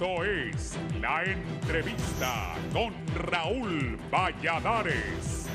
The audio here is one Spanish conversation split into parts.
Esto es La Entrevista con Raúl Valladares.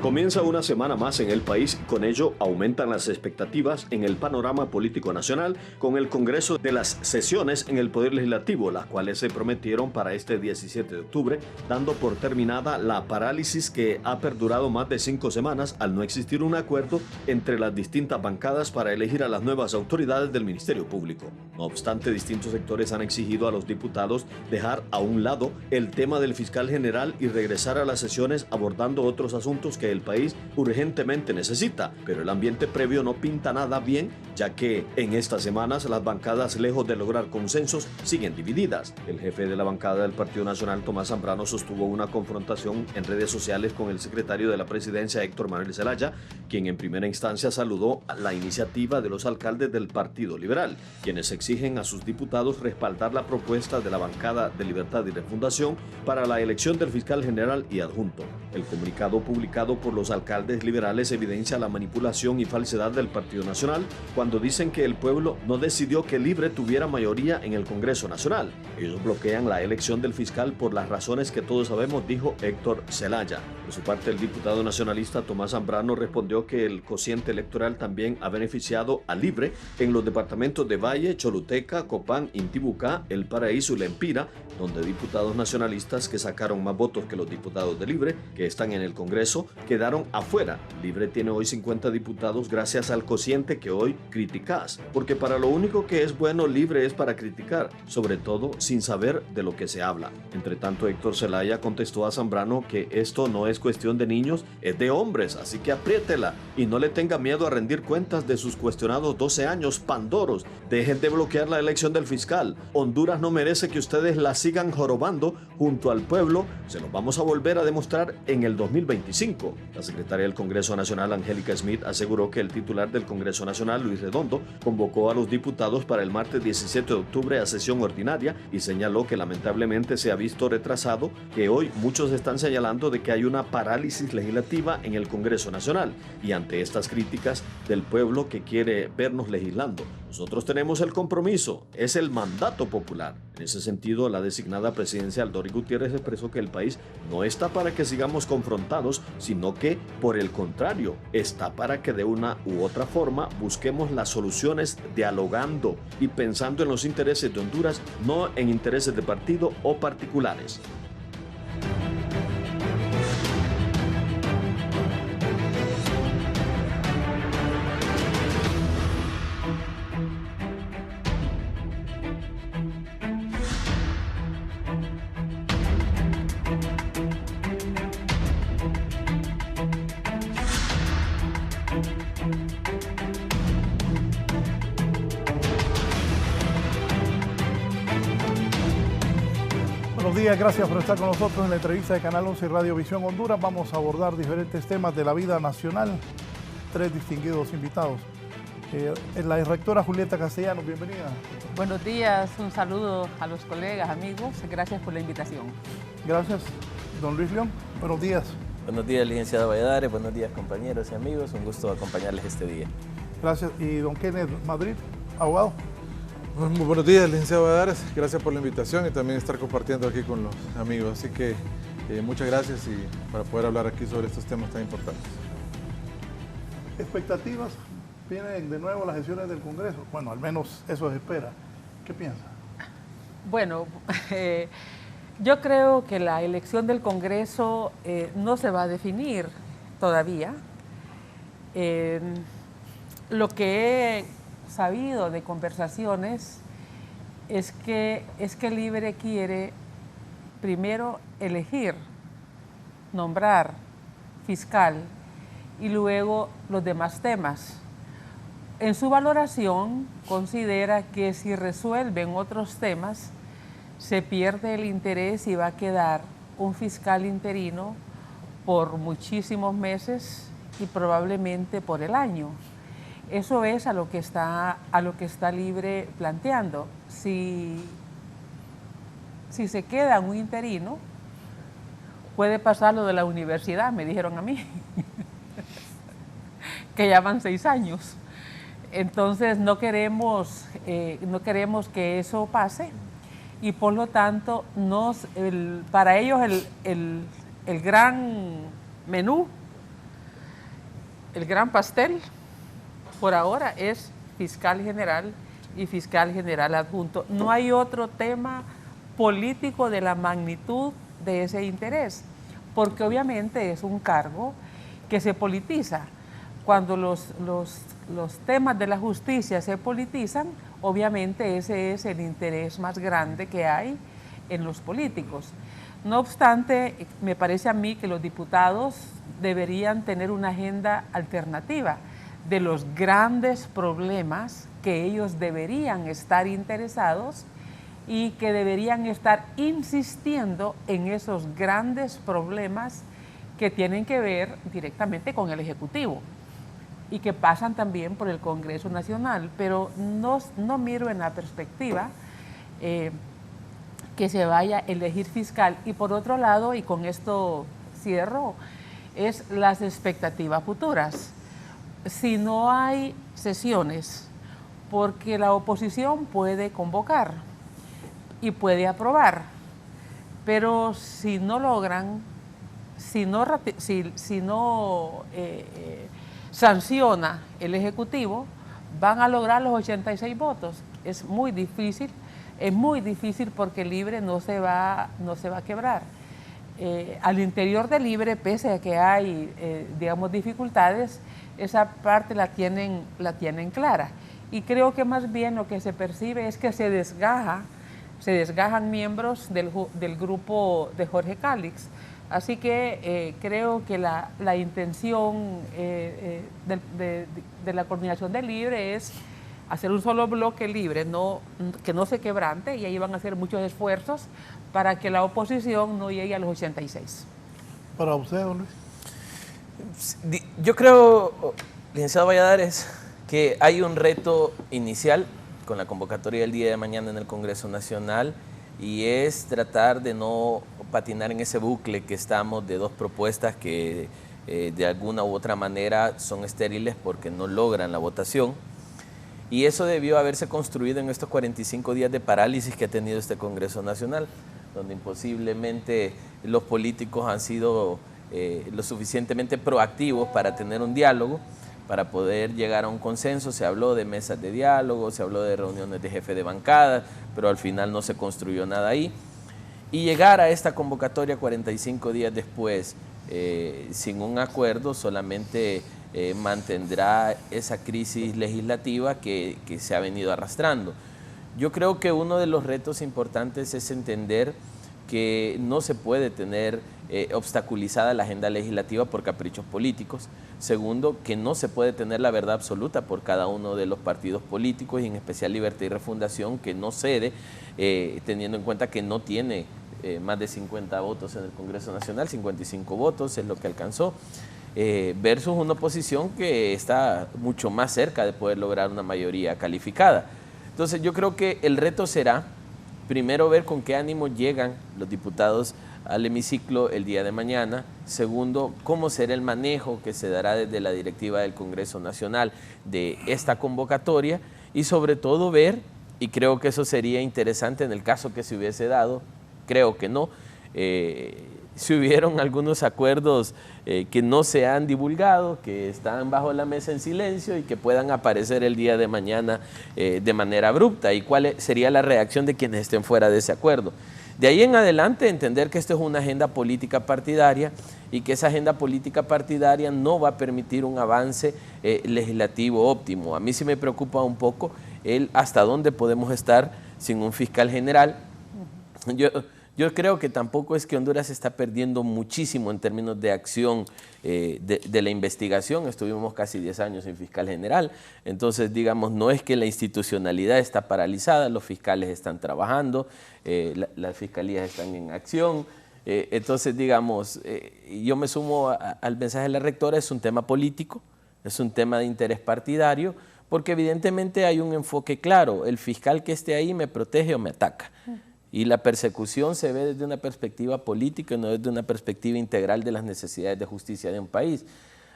Comienza una semana más en el país y con ello aumentan las expectativas en el panorama político nacional con el Congreso de las sesiones en el Poder Legislativo, las cuales se prometieron para este 17 de octubre, dando por terminada la parálisis que ha perdurado más de 5 semanas al no existir un acuerdo entre las distintas bancadas para elegir a las nuevas autoridades del Ministerio Público. No obstante, distintos sectores han exigido a los diputados dejar a un lado el tema del fiscal general y regresar a las sesiones abordando otros asuntos que el país urgentemente necesita, pero el ambiente previo no pinta nada bien, ya que en estas semanas las bancadas, lejos de lograr consensos, siguen divididas. El jefe de la bancada del Partido Nacional, Tomás Zambrano, sostuvo una confrontación en redes sociales con el secretario de la Presidencia, Héctor Manuel Zelaya, quien en primera instancia saludó la iniciativa de los alcaldes del Partido Liberal, quienes exigen a sus diputados respaldar la propuesta de la bancada de Libertad y Refundación para la elección del fiscal general y adjunto. El comunicado publicado por los alcaldes liberales evidencia la manipulación y falsedad del Partido Nacional cuando dicen que el pueblo no decidió que Libre tuviera mayoría en el Congreso Nacional. Ellos bloquean la elección del fiscal por las razones que todos sabemos, dijo Héctor Zelaya. Por su parte, el diputado nacionalista Tomás Zambrano respondió que el cociente electoral también ha beneficiado a Libre en los departamentos de Valle, Choluteca, Copán, Intibucá, El Paraíso y La Empira, donde diputados nacionalistas que sacaron más votos que los diputados de Libre, que están en el Congreso, quedaron afuera. Libre tiene hoy 50 diputados gracias al cociente que hoy criticás, porque para lo único que es bueno Libre es para criticar, sobre todo sin saber de lo que se habla. Entre tanto, Héctor Zelaya contestó a Zambrano que esto no es cuestión de niños, es de hombres, así que apriétela y no le tenga miedo a rendir cuentas de sus cuestionados 12 años pandoros. Dejen de bloquear la elección del fiscal. Honduras no merece que ustedes la sigan jorobando junto al pueblo. Se los vamos a volver a demostrar en el 2025. La secretaria del Congreso Nacional, Angélica Smith, aseguró que el titular del Congreso Nacional, Luis Redondo, convocó a los diputados para el martes 17 de octubre a sesión ordinaria y señaló que lamentablemente se ha visto retrasado, que hoy muchos están señalando de que hay una parálisis legislativa en el Congreso Nacional y ante estas críticas del pueblo que quiere vernos legislando. Nosotros tenemos el compromiso, es el mandato popular. En ese sentido, la designada presidencial Dori Gutiérrez expresó que el país no está para que sigamos confrontados, sino que, por el contrario, está para que de una u otra forma busquemos las soluciones dialogando y pensando en los intereses de Honduras, no en intereses de partido o particulares. Buenos días, gracias por estar con nosotros en la entrevista de Canal 11 y Radio Visión Honduras. Vamos a abordar diferentes temas de la vida nacional. 3 distinguidos invitados. La rectora Julieta Castellanos, bienvenida. Buenos días, un saludo a los colegas, amigos. Gracias por la invitación. Gracias, don Luis León. Buenos días. Buenos días, licenciado Valladares. Buenos días, compañeros y amigos. Un gusto acompañarles este día. Gracias. Y don Kenneth Madrid, abogado. Muy buenos días, licenciado Valladares. Gracias por la invitación y también estar compartiendo aquí con los amigos. Así que muchas gracias y para poder hablar aquí sobre estos temas tan importantes. ¿Expectativas? Vienen de nuevo las sesiones del Congreso. Bueno, al menos eso se espera. ¿Qué piensa? Bueno, yo creo que la elección del Congreso no se va a definir todavía. Lo que he sabido de conversaciones es que Libre quiere primero elegir, nombrar fiscal y luego los demás temas. En su valoración considera que si resuelven otros temas se pierde el interés y va a quedar un fiscal interino por muchísimos meses y probablemente por el año. Eso es a lo que está Libre planteando. Si se queda un interino, puede pasar lo de la universidad, me dijeron a mí, que ya van 6 años. Entonces no queremos que eso pase y por lo tanto para ellos el gran menú, el gran pastel por ahora es fiscal general y fiscal general adjunto. No hay otro tema político de la magnitud de ese interés, porque obviamente es un cargo que se politiza. Cuando los temas de la justicia se politizan, obviamente ese es el interés más grande que hay en los políticos. No obstante, me parece a mí que los diputados deberían tener una agenda alternativa de los grandes problemas que ellos deberían estar interesados y que deberían estar insistiendo en esos grandes problemas que tienen que ver directamente con el Ejecutivo y que pasan también por el Congreso Nacional, pero no miro en la perspectiva que se vaya a elegir fiscal. Y por otro lado, y con esto cierro, es las expectativas futuras. Si no hay sesiones, porque la oposición puede convocar y puede aprobar, pero si no logran, si no sanciona el Ejecutivo, van a lograr los 86 votos. Es muy difícil porque Libre no se va a quebrar. Al interior de Libre, pese a que hay, dificultades, esa parte la tienen clara. Y creo que más bien lo que se percibe es que se desgajan miembros del grupo de Jorge Cálix. Así que creo que la intención de la coordinación de Libre es hacer un solo bloque libre, que no se quebrante, y ahí van a hacer muchos esfuerzos para que la oposición no llegue a los 86. ¿Para usted, don Luis? Yo creo, licenciado Valladares, que hay un reto inicial con la convocatoria del día de mañana en el Congreso Nacional, y es tratar de no patinar en ese bucle que estamos de dos propuestas que de alguna u otra manera son estériles porque no logran la votación. Y eso debió haberse construido en estos 45 días de parálisis que ha tenido este Congreso Nacional, donde imposiblemente los políticos han sido lo suficientemente proactivos para tener un diálogo, para poder llegar a un consenso. Se habló de mesas de diálogo, se habló de reuniones de jefe de bancada, pero al final no se construyó nada ahí. Y llegar a esta convocatoria 45 días después sin un acuerdo solamente mantendrá esa crisis legislativa que se ha venido arrastrando. Yo creo que uno de los retos importantes es entender que no se puede tener obstaculizada la agenda legislativa por caprichos políticos. Segundo, que no se puede tener la verdad absoluta por cada uno de los partidos políticos, y en especial Libertad y Refundación, que no cede, teniendo en cuenta que no tiene más de 50 votos en el Congreso Nacional, 55 votos es lo que alcanzó, versus una oposición que está mucho más cerca de poder lograr una mayoría calificada. Entonces yo creo que el reto será, primero, ver con qué ánimo llegan los diputados al hemiciclo el día de mañana. Segundo, cómo será el manejo que se dará desde la directiva del Congreso Nacional de esta convocatoria, y sobre todo ver, y creo que eso sería interesante en el caso que se hubiese dado, creo que no, si hubieron algunos acuerdos que no se han divulgado, que están bajo la mesa en silencio y que puedan aparecer el día de mañana de manera abrupta, y cuál sería la reacción de quienes estén fuera de ese acuerdo. De ahí en adelante, entender que esto es una agenda política partidaria y que esa agenda política partidaria no va a permitir un avance legislativo óptimo. A mí sí me preocupa un poco hasta dónde podemos estar sin un fiscal general. Yo creo que tampoco es que Honduras está perdiendo muchísimo en términos de acción de la investigación. Estuvimos casi 10 años sin fiscal general. Entonces, digamos, no es que la institucionalidad está paralizada, los fiscales están trabajando, las fiscalías están en acción. Entonces, digamos, yo me sumo al mensaje de la rectora, es un tema político, es un tema de interés partidario, porque evidentemente hay un enfoque claro, el fiscal que esté ahí me protege o me ataca. Y la persecución se ve desde una perspectiva política y no desde una perspectiva integral de las necesidades de justicia de un país.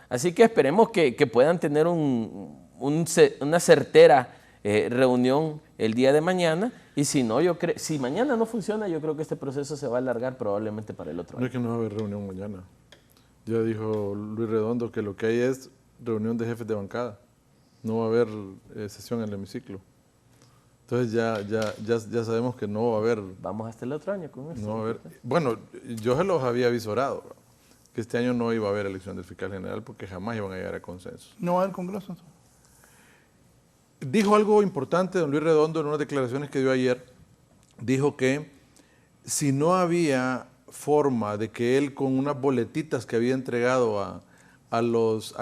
Así que esperemos que puedan tener una certera reunión el día de mañana, y si no, si mañana no funciona, yo creo que este proceso se va a alargar probablemente para el otro año. No es que no va a haber reunión mañana. Ya dijo Luis Redondo que lo que hay es reunión de jefes de bancada. No va a haber sesión en el hemiciclo. Entonces ya sabemos que no va a haber... Vamos hasta el otro año con esto. No va a haber, bueno, yo se los había avisorado, que este año no iba a haber elección del fiscal general porque jamás iban a llegar a consenso. ¿No va a haber Congreso entonces? Dijo algo importante don Luis Redondo en unas declaraciones que dio ayer. Dijo que si no había forma de que él, con unas boletitas que había entregado a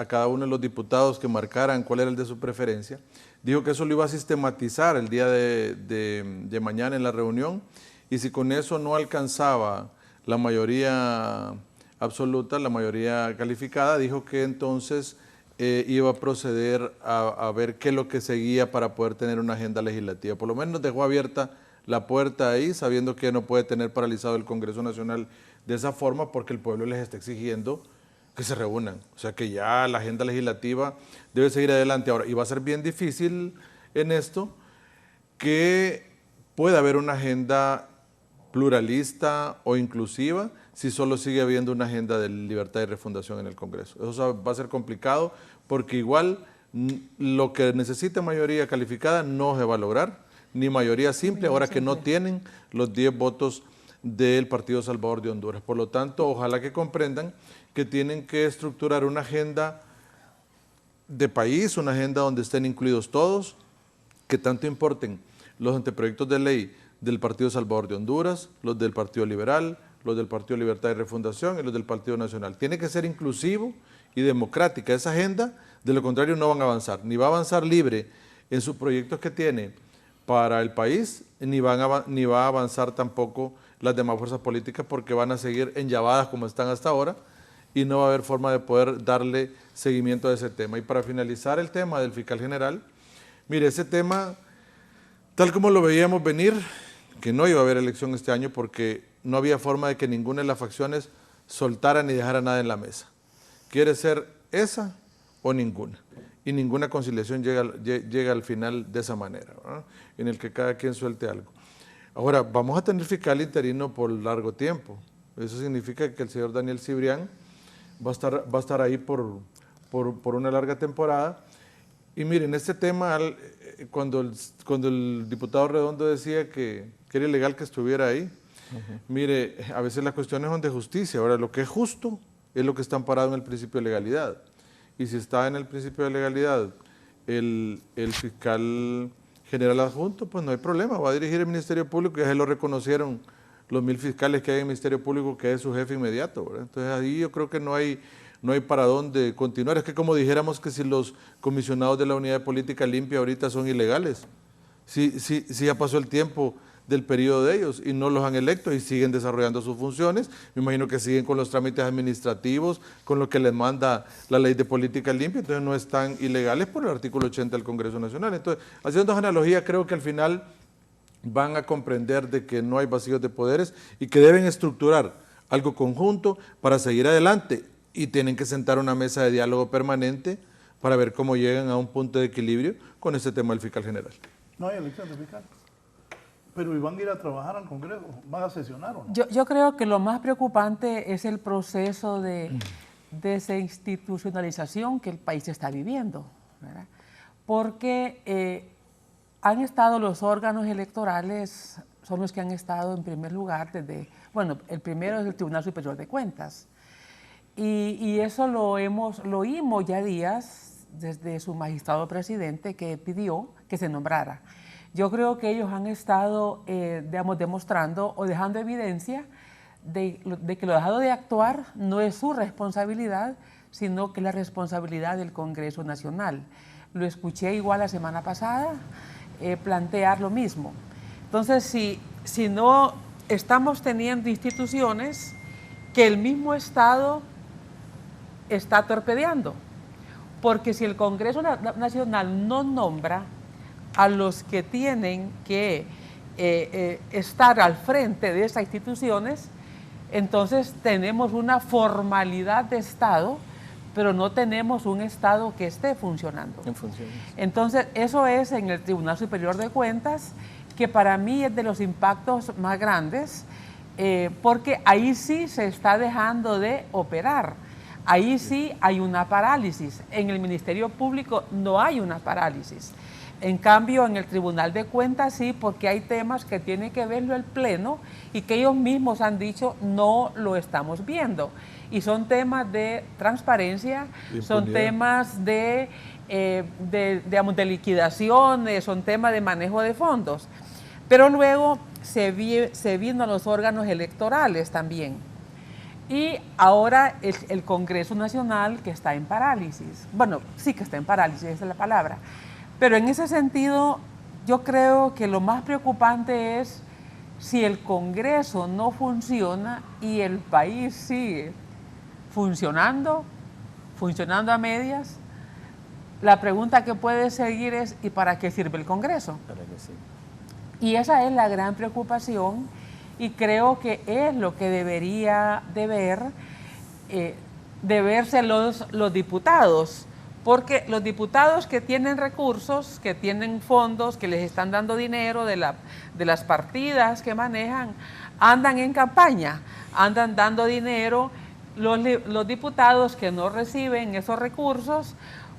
cada uno de los diputados, que marcaran cuál era el de su preferencia, dijo que eso lo iba a sistematizar el día de mañana en la reunión, y si con eso no alcanzaba la mayoría absoluta, la mayoría calificada, dijo que entonces iba a proceder a ver qué es lo que seguía para poder tener una agenda legislativa. Por lo menos dejó abierta la puerta ahí, sabiendo que no puede tener paralizado el Congreso Nacional de esa forma, porque el pueblo les está exigiendo que se reúnan. O sea que ya la agenda legislativa debe seguir adelante. Ahora, y va a ser bien difícil en esto que pueda haber una agenda pluralista o inclusiva si solo sigue habiendo una agenda de libertad y refundación en el Congreso. Eso va a ser complicado, porque igual lo que necesita mayoría calificada no se va a lograr, ni mayoría simple, ahora que no tienen los 10 votos del Partido Salvador de Honduras. Por lo tanto, ojalá que comprendan que tienen que estructurar una agenda de país, una agenda donde estén incluidos todos, que tanto importen los anteproyectos de ley del Partido Salvador de Honduras, los del Partido Liberal, los del Partido Libertad y Refundación y los del Partido Nacional. Tiene que ser inclusivo y democrática esa agenda, de lo contrario no van a avanzar. Ni va a avanzar Libre en sus proyectos que tiene para el país, ni va a avanzar tampoco las demás fuerzas políticas, porque van a seguir enllavadas como están hasta ahora, y no va a haber forma de poder darle seguimiento a ese tema. Y para finalizar el tema del fiscal general, mire, ese tema, tal como lo veíamos venir, que no iba a haber elección este año porque no había forma de que ninguna de las facciones soltara ni dejara nada en la mesa. Quiere ser esa o ninguna. Y ninguna conciliación llega al final de esa manera, ¿verdad? En el que cada quien suelte algo. Ahora, vamos a tener fiscal interino por largo tiempo. Eso significa que el señor Daniel Cibrián va a estar ahí por una larga temporada. Y miren, este tema, cuando el diputado Redondo decía que era ilegal que estuviera ahí, mire, a veces las cuestiones son de justicia. Ahora, lo que es justo es lo que está amparado en el principio de legalidad. Y si está en el principio de legalidad el fiscal general adjunto, pues no hay problema, va a dirigir el Ministerio Público, ya se lo reconocieron los 1000 fiscales que hay en el Ministerio Público, que es su jefe inmediato, ¿verdad? Entonces ahí yo creo que no hay para dónde continuar. Es que como dijéramos que si los comisionados de la Unidad de Política Limpia ahorita son ilegales, si ya pasó el tiempo del periodo de ellos y no los han electo y siguen desarrollando sus funciones, me imagino que siguen con los trámites administrativos, con lo que les manda la Ley de Política Limpia, entonces no están ilegales por el artículo 80 del Congreso Nacional. Entonces, haciendo dos analogías, creo que al final van a comprender de que no hay vacíos de poderes y que deben estructurar algo conjunto para seguir adelante, y tienen que sentar una mesa de diálogo permanente para ver cómo llegan a un punto de equilibrio con este tema del fiscal general. No hay elección de fiscal. Pero ¿y van a ir a trabajar al Congreso? ¿Van a sesionar o no? Yo creo que lo más preocupante es el proceso de desinstitucionalización que el país está viviendo, ¿verdad? Porque han estado los órganos electorales, son los que han estado en primer lugar desde, bueno, el primero es el Tribunal Superior de Cuentas. Y eso lo oímos ya días desde su magistrado presidente, que pidió que se nombrara. Yo creo que ellos han estado, digamos, demostrando o dejando evidencia de que lo dejado de actuar no es su responsabilidad, sino que es la responsabilidad del Congreso Nacional. Lo escuché igual la semana pasada plantear lo mismo. Entonces, si no estamos teniendo instituciones que el mismo Estado está torpedeando, porque si el Congreso Nacional no nombra a los que tienen que estar al frente de esas instituciones, entonces tenemos una formalidad de Estado, pero no tenemos un Estado que esté funcionando. Entonces, eso es en el Tribunal Superior de Cuentas, que para mí es de los impactos más grandes, porque ahí sí se está dejando de operar. Ahí sí hay una parálisis. En el Ministerio Público no hay una parálisis. En cambio, en el Tribunal de Cuentas sí, porque hay temas que tiene que verlo el Pleno y que ellos mismos han dicho no lo estamos viendo. Y son temas de transparencia, son temas de liquidación, son temas de manejo de fondos. Pero luego se vino a los órganos electorales también. Y ahora el Congreso Nacional, que está en parálisis. Bueno, sí que está en parálisis, esa es la palabra. Pero en ese sentido, yo creo que lo más preocupante es si el Congreso no funciona y el país sigue funcionando a medias. La pregunta que puede seguir es, ¿y para qué sirve el Congreso? Para que sí. Y esa es la gran preocupación, y creo que es lo que debería de verse los diputados, porque los diputados que tienen recursos, que tienen fondos, que les están dando dinero de las partidas que manejan, andan en campaña, andan dando dinero. Los diputados que no reciben esos recursos,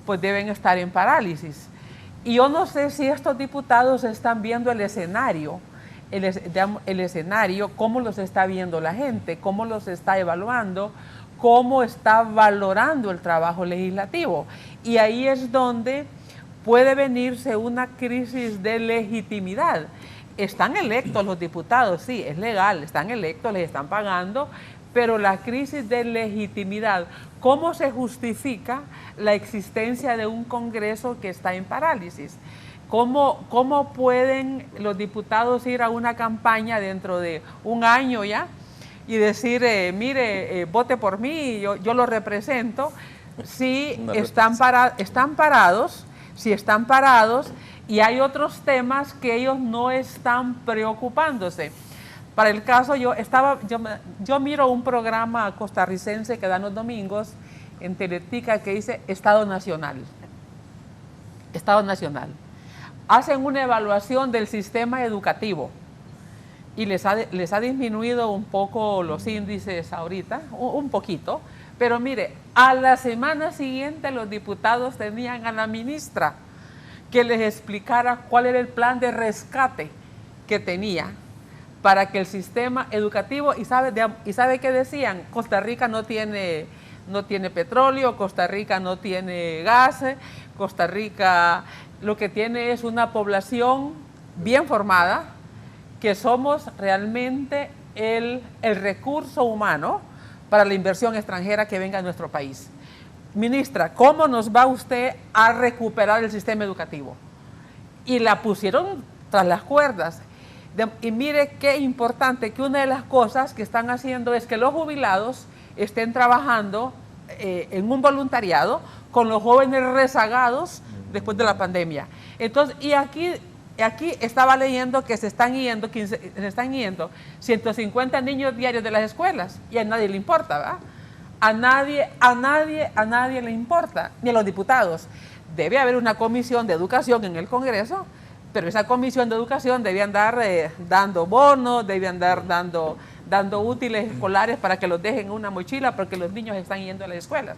pues deben estar en parálisis. Y yo no sé si estos diputados están viendo el escenario, cómo los está viendo la gente, cómo los está evaluando, cómo está valorando el trabajo legislativo. Y ahí es donde puede venirse una crisis de legitimidad. Están electos los diputados, sí, es legal, están electos, les están pagando, pero la crisis de legitimidad, ¿cómo se justifica la existencia de un Congreso que está en parálisis? ¿Cómo pueden los diputados ir a una campaña dentro de un año ya y decir, mire, vote por mí, yo lo represento, si están parados, y hay otros temas que ellos no están preocupándose? Para el caso, yo miro un programa costarricense que dan los domingos en Teletica que dice Estado Nacional. Estado Nacional. Hacen una evaluación del sistema educativo y les ha disminuido un poco los índices ahorita, un poquito, pero mire, a la semana siguiente los diputados tenían a la ministra que les explicara cuál era el plan de rescate que tenía para que el sistema educativo, y sabe qué decían, Costa Rica no tiene petróleo, Costa Rica no tiene gas, Costa Rica lo que tiene es una población bien formada, que somos realmente el recurso humano para la inversión extranjera que venga a nuestro país. Ministra, ¿cómo nos va usted a recuperar el sistema educativo? Y la pusieron tras las cuerdas. Y mire qué importante, que una de las cosas que están haciendo es que los jubilados estén trabajando en un voluntariado con los jóvenes rezagados después de la pandemia. Entonces, y aquí estaba leyendo que se están yendo 150 niños diarios de las escuelas, y a nadie le importa, ¿verdad? A nadie le importa, ni a los diputados. Debe haber una comisión de educación en el Congreso, pero esa comisión de educación debe andar dando bonos, debe andar dando útiles escolares para que los dejen en una mochila, porque los niños están yendo a las escuelas.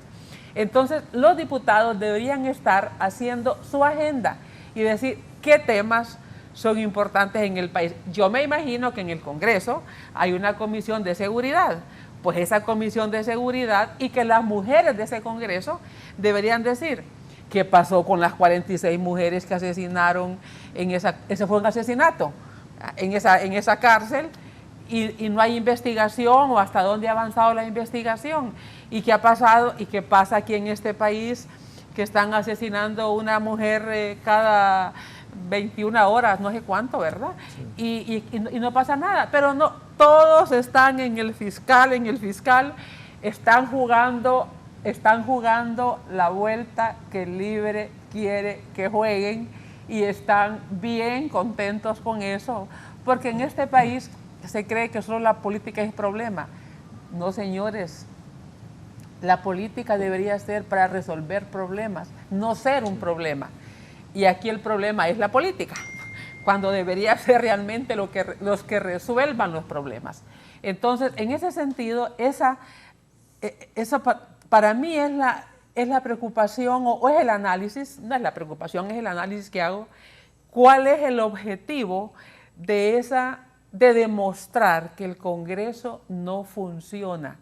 Entonces, los diputados deberían estar haciendo su agenda y decir qué temas son importantes en el país. Yo me imagino que en el Congreso hay una comisión de seguridad, pues esa comisión de seguridad, y que las mujeres de ese Congreso deberían decir qué pasó con las 46 mujeres que asesinaron ese fue un asesinato, en esa cárcel, y no hay investigación, o hasta dónde ha avanzado la investigación, y qué ha pasado y qué pasa aquí en este país, que están asesinando una mujer cada 21 horas, no sé cuánto, ¿verdad? Sí. Y no pasa nada, pero no, todos están en el fiscal, están jugando están jugando la vuelta que el Libre quiere que jueguen y están bien contentos con eso, porque en este país se cree que solo la política es problema. No, señores, la política debería ser para resolver problemas, no ser un problema. Y aquí el problema es la política, cuando debería ser realmente los que resuelvan los problemas. Entonces, en ese sentido, esa para mí es la preocupación o es el análisis, no es la preocupación, es el análisis que hago. ¿Cuál es el objetivo de demostrar que el Congreso no funciona?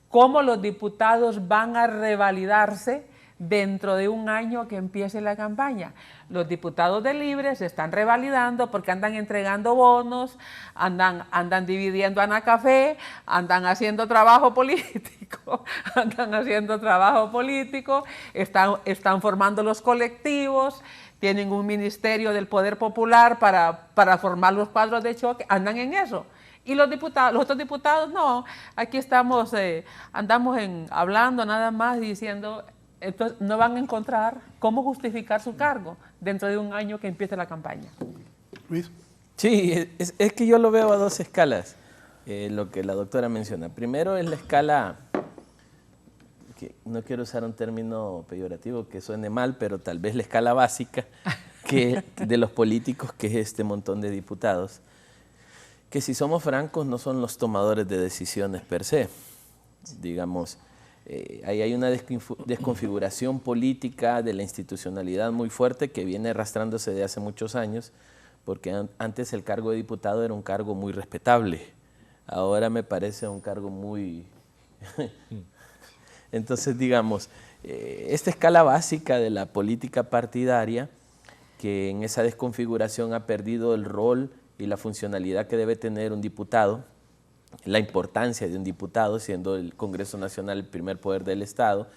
¿Cómo los diputados van a revalidarse dentro de un año que empiece la campaña? Los diputados de Libre se están revalidando porque andan entregando bonos, andan dividiendo Anacafé, andan haciendo trabajo político, están formando los colectivos, tienen un ministerio del Poder Popular para formar los cuadros de choque, andan en eso. Y los otros diputados no, aquí estamos, andamos hablando nada más diciendo, entonces no van a encontrar cómo justificar su cargo dentro de un año que empiece la campaña. Luis. Sí, es que yo lo veo a dos escalas, lo que la doctora menciona. Primero es la escala, que no quiero usar un término peyorativo que suene mal, pero tal vez la escala básica de los políticos, que es este montón de diputados, que si somos francos no son los tomadores de decisiones per se. Digamos, ahí hay una desconfiguración política de la institucionalidad muy fuerte que viene arrastrándose de hace muchos años, porque antes el cargo de diputado era un cargo muy respetable, ahora me parece un cargo muy... Entonces, digamos, esta escala básica de la política partidaria, que en esa desconfiguración ha perdido el rol y la funcionalidad que debe tener un diputado, la importancia de un diputado, siendo el Congreso Nacional el primer poder del Estado,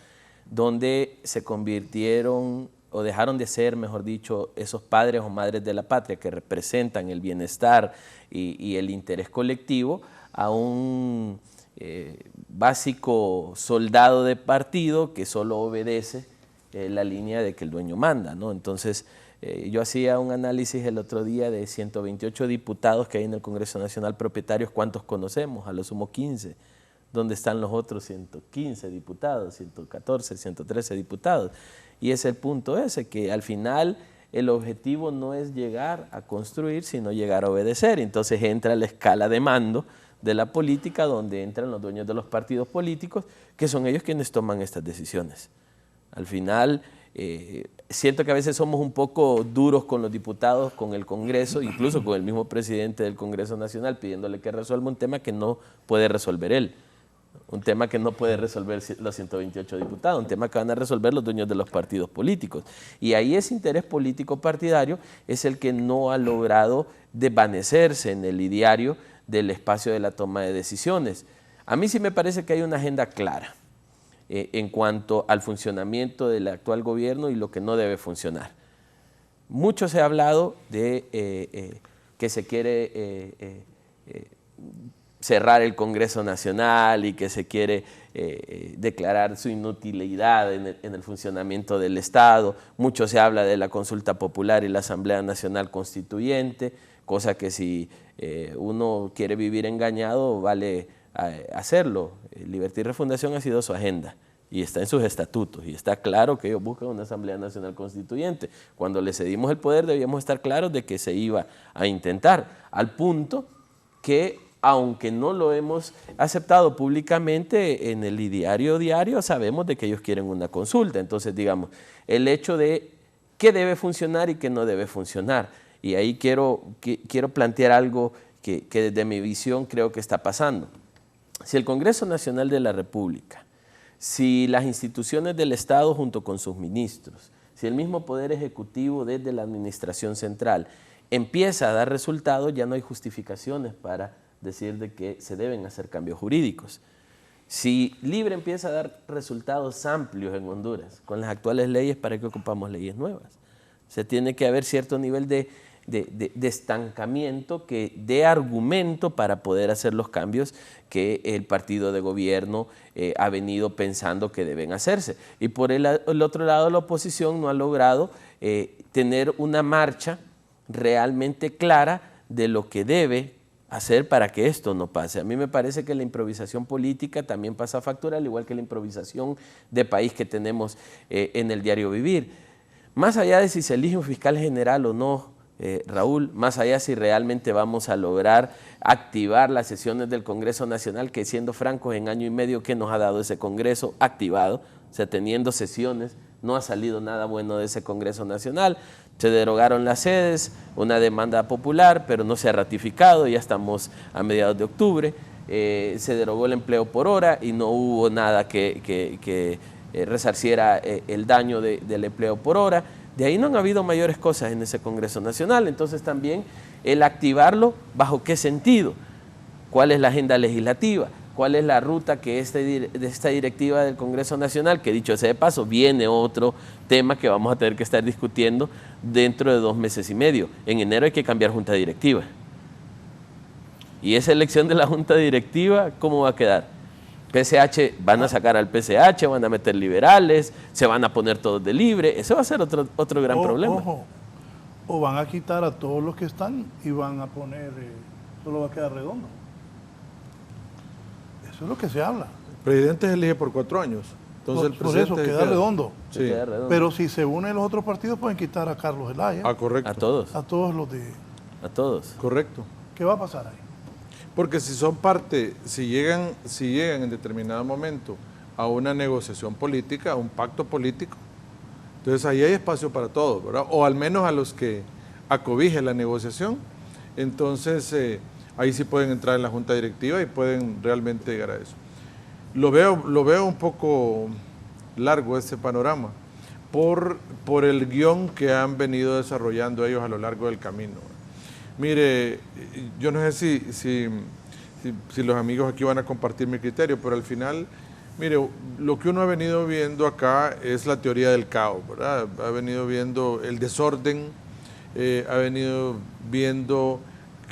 donde se convirtieron o dejaron de ser, mejor dicho, esos padres o madres de la patria que representan el bienestar y el interés colectivo, a un básico soldado de partido que solo obedece la línea de que el dueño manda, ¿no? Entonces, yo hacía un análisis el otro día de 128 diputados que hay en el Congreso Nacional propietarios, ¿cuántos conocemos? A lo sumo 15. ¿Dónde están los otros 115 diputados, 114, 113 diputados? Y es el punto ese, que al final el objetivo no es llegar a construir, sino llegar a obedecer. Entonces entra la escala de mando de la política, donde entran los dueños de los partidos políticos, que son ellos quienes toman estas decisiones. Al final, siento que a veces somos un poco duros con los diputados, con el Congreso, incluso con el mismo presidente del Congreso Nacional, pidiéndole que resuelva un tema que no puede resolver él, un tema que no puede resolver los 128 diputados, un tema que van a resolver los dueños de los partidos políticos. Y ahí ese interés político partidario es el que no ha logrado desvanecerse en el ideario del espacio de la toma de decisiones. A mí sí me parece que hay una agenda clara en cuanto al funcionamiento del actual gobierno y lo que no debe funcionar. Mucho se ha hablado de que se quiere cerrar el Congreso Nacional y que se quiere declarar su inutilidad en el funcionamiento del Estado. Mucho se habla de la consulta popular y la Asamblea Nacional Constituyente, cosa que si uno quiere vivir engañado vale hacerlo. Libertad y Refundación ha sido su agenda y está en sus estatutos y está claro que ellos buscan una Asamblea Nacional Constituyente. Cuando le cedimos el poder debíamos estar claros de que se iba a intentar, al punto que aunque no lo hemos aceptado públicamente, en el ideario diario sabemos de que ellos quieren una consulta. Entonces, digamos, el hecho de qué debe funcionar y qué no debe funcionar. Y ahí quiero plantear algo que desde mi visión creo que está pasando. Si el Congreso Nacional de la República, si las instituciones del Estado junto con sus ministros, si el mismo Poder Ejecutivo desde la Administración Central empieza a dar resultados, ya no hay justificaciones para decir de que se deben hacer cambios jurídicos. Si Libre empieza a dar resultados amplios en Honduras con las actuales leyes, ¿para qué ocupamos leyes nuevas? O sea, tiene que haber cierto nivel de de estancamiento que dé argumento para poder hacer los cambios que el partido de gobierno ha venido pensando que deben hacerse. Y por el otro lado, la oposición no ha logrado tener una marcha realmente clara de lo que debe hacer para que esto no pase. A mí me parece que la improvisación política también pasa factura, al igual que la improvisación de país que tenemos en el diario vivir. Más allá de si se elige un fiscal general o no, Raúl, más allá si realmente vamos a lograr activar las sesiones del Congreso Nacional, que siendo francos, en año y medio que nos ha dado ese Congreso activado, o sea, teniendo sesiones, no ha salido nada bueno de ese Congreso Nacional. Se derogaron las sedes, una demanda popular, pero no se ha ratificado, ya estamos a mediados de octubre. Se derogó el empleo por hora y no hubo nada que resarciera el daño del empleo por hora. De ahí no han habido mayores cosas en ese Congreso Nacional. Entonces también el activarlo, ¿bajo qué sentido? ¿Cuál es la agenda legislativa? ¿Cuál es la ruta que de esta directiva del Congreso Nacional? Que dicho sea de paso, viene otro tema que vamos a tener que estar discutiendo dentro de 2 meses y medio. En enero hay que cambiar junta directiva. Y esa elección de la junta directiva, ¿cómo va a quedar? PSH, van a sacar al PSH, van a meter liberales, se van a poner todos de libre. Eso va a ser otro gran problema. Ojo, o van a quitar a todos los que están y van a poner, solo va a quedar Redondo. Eso es lo que se habla. El presidente se elige por 4 años. Entonces el Por presidente eso queda Redondo. Sí. Queda redondo. Pero si se unen los otros partidos pueden quitar a Carlos Zelaya, Ah, correcto. A todos, a todos los de... a todos. Correcto. ¿Qué va a pasar ahí? Porque si son parte, si llegan en determinado momento a una negociación política, a un pacto político, entonces ahí hay espacio para todos, ¿verdad? O al menos a los que acobije la negociación, entonces ahí sí pueden entrar en la junta directiva y pueden realmente llegar a eso. Lo veo un poco largo ese panorama por el guión que han venido desarrollando ellos a lo largo del camino. Mire, yo no sé si los amigos aquí van a compartir mi criterio, pero al final, mire, lo que uno ha venido viendo acá es la teoría del caos, ¿verdad? Ha venido viendo el desorden, ha venido viendo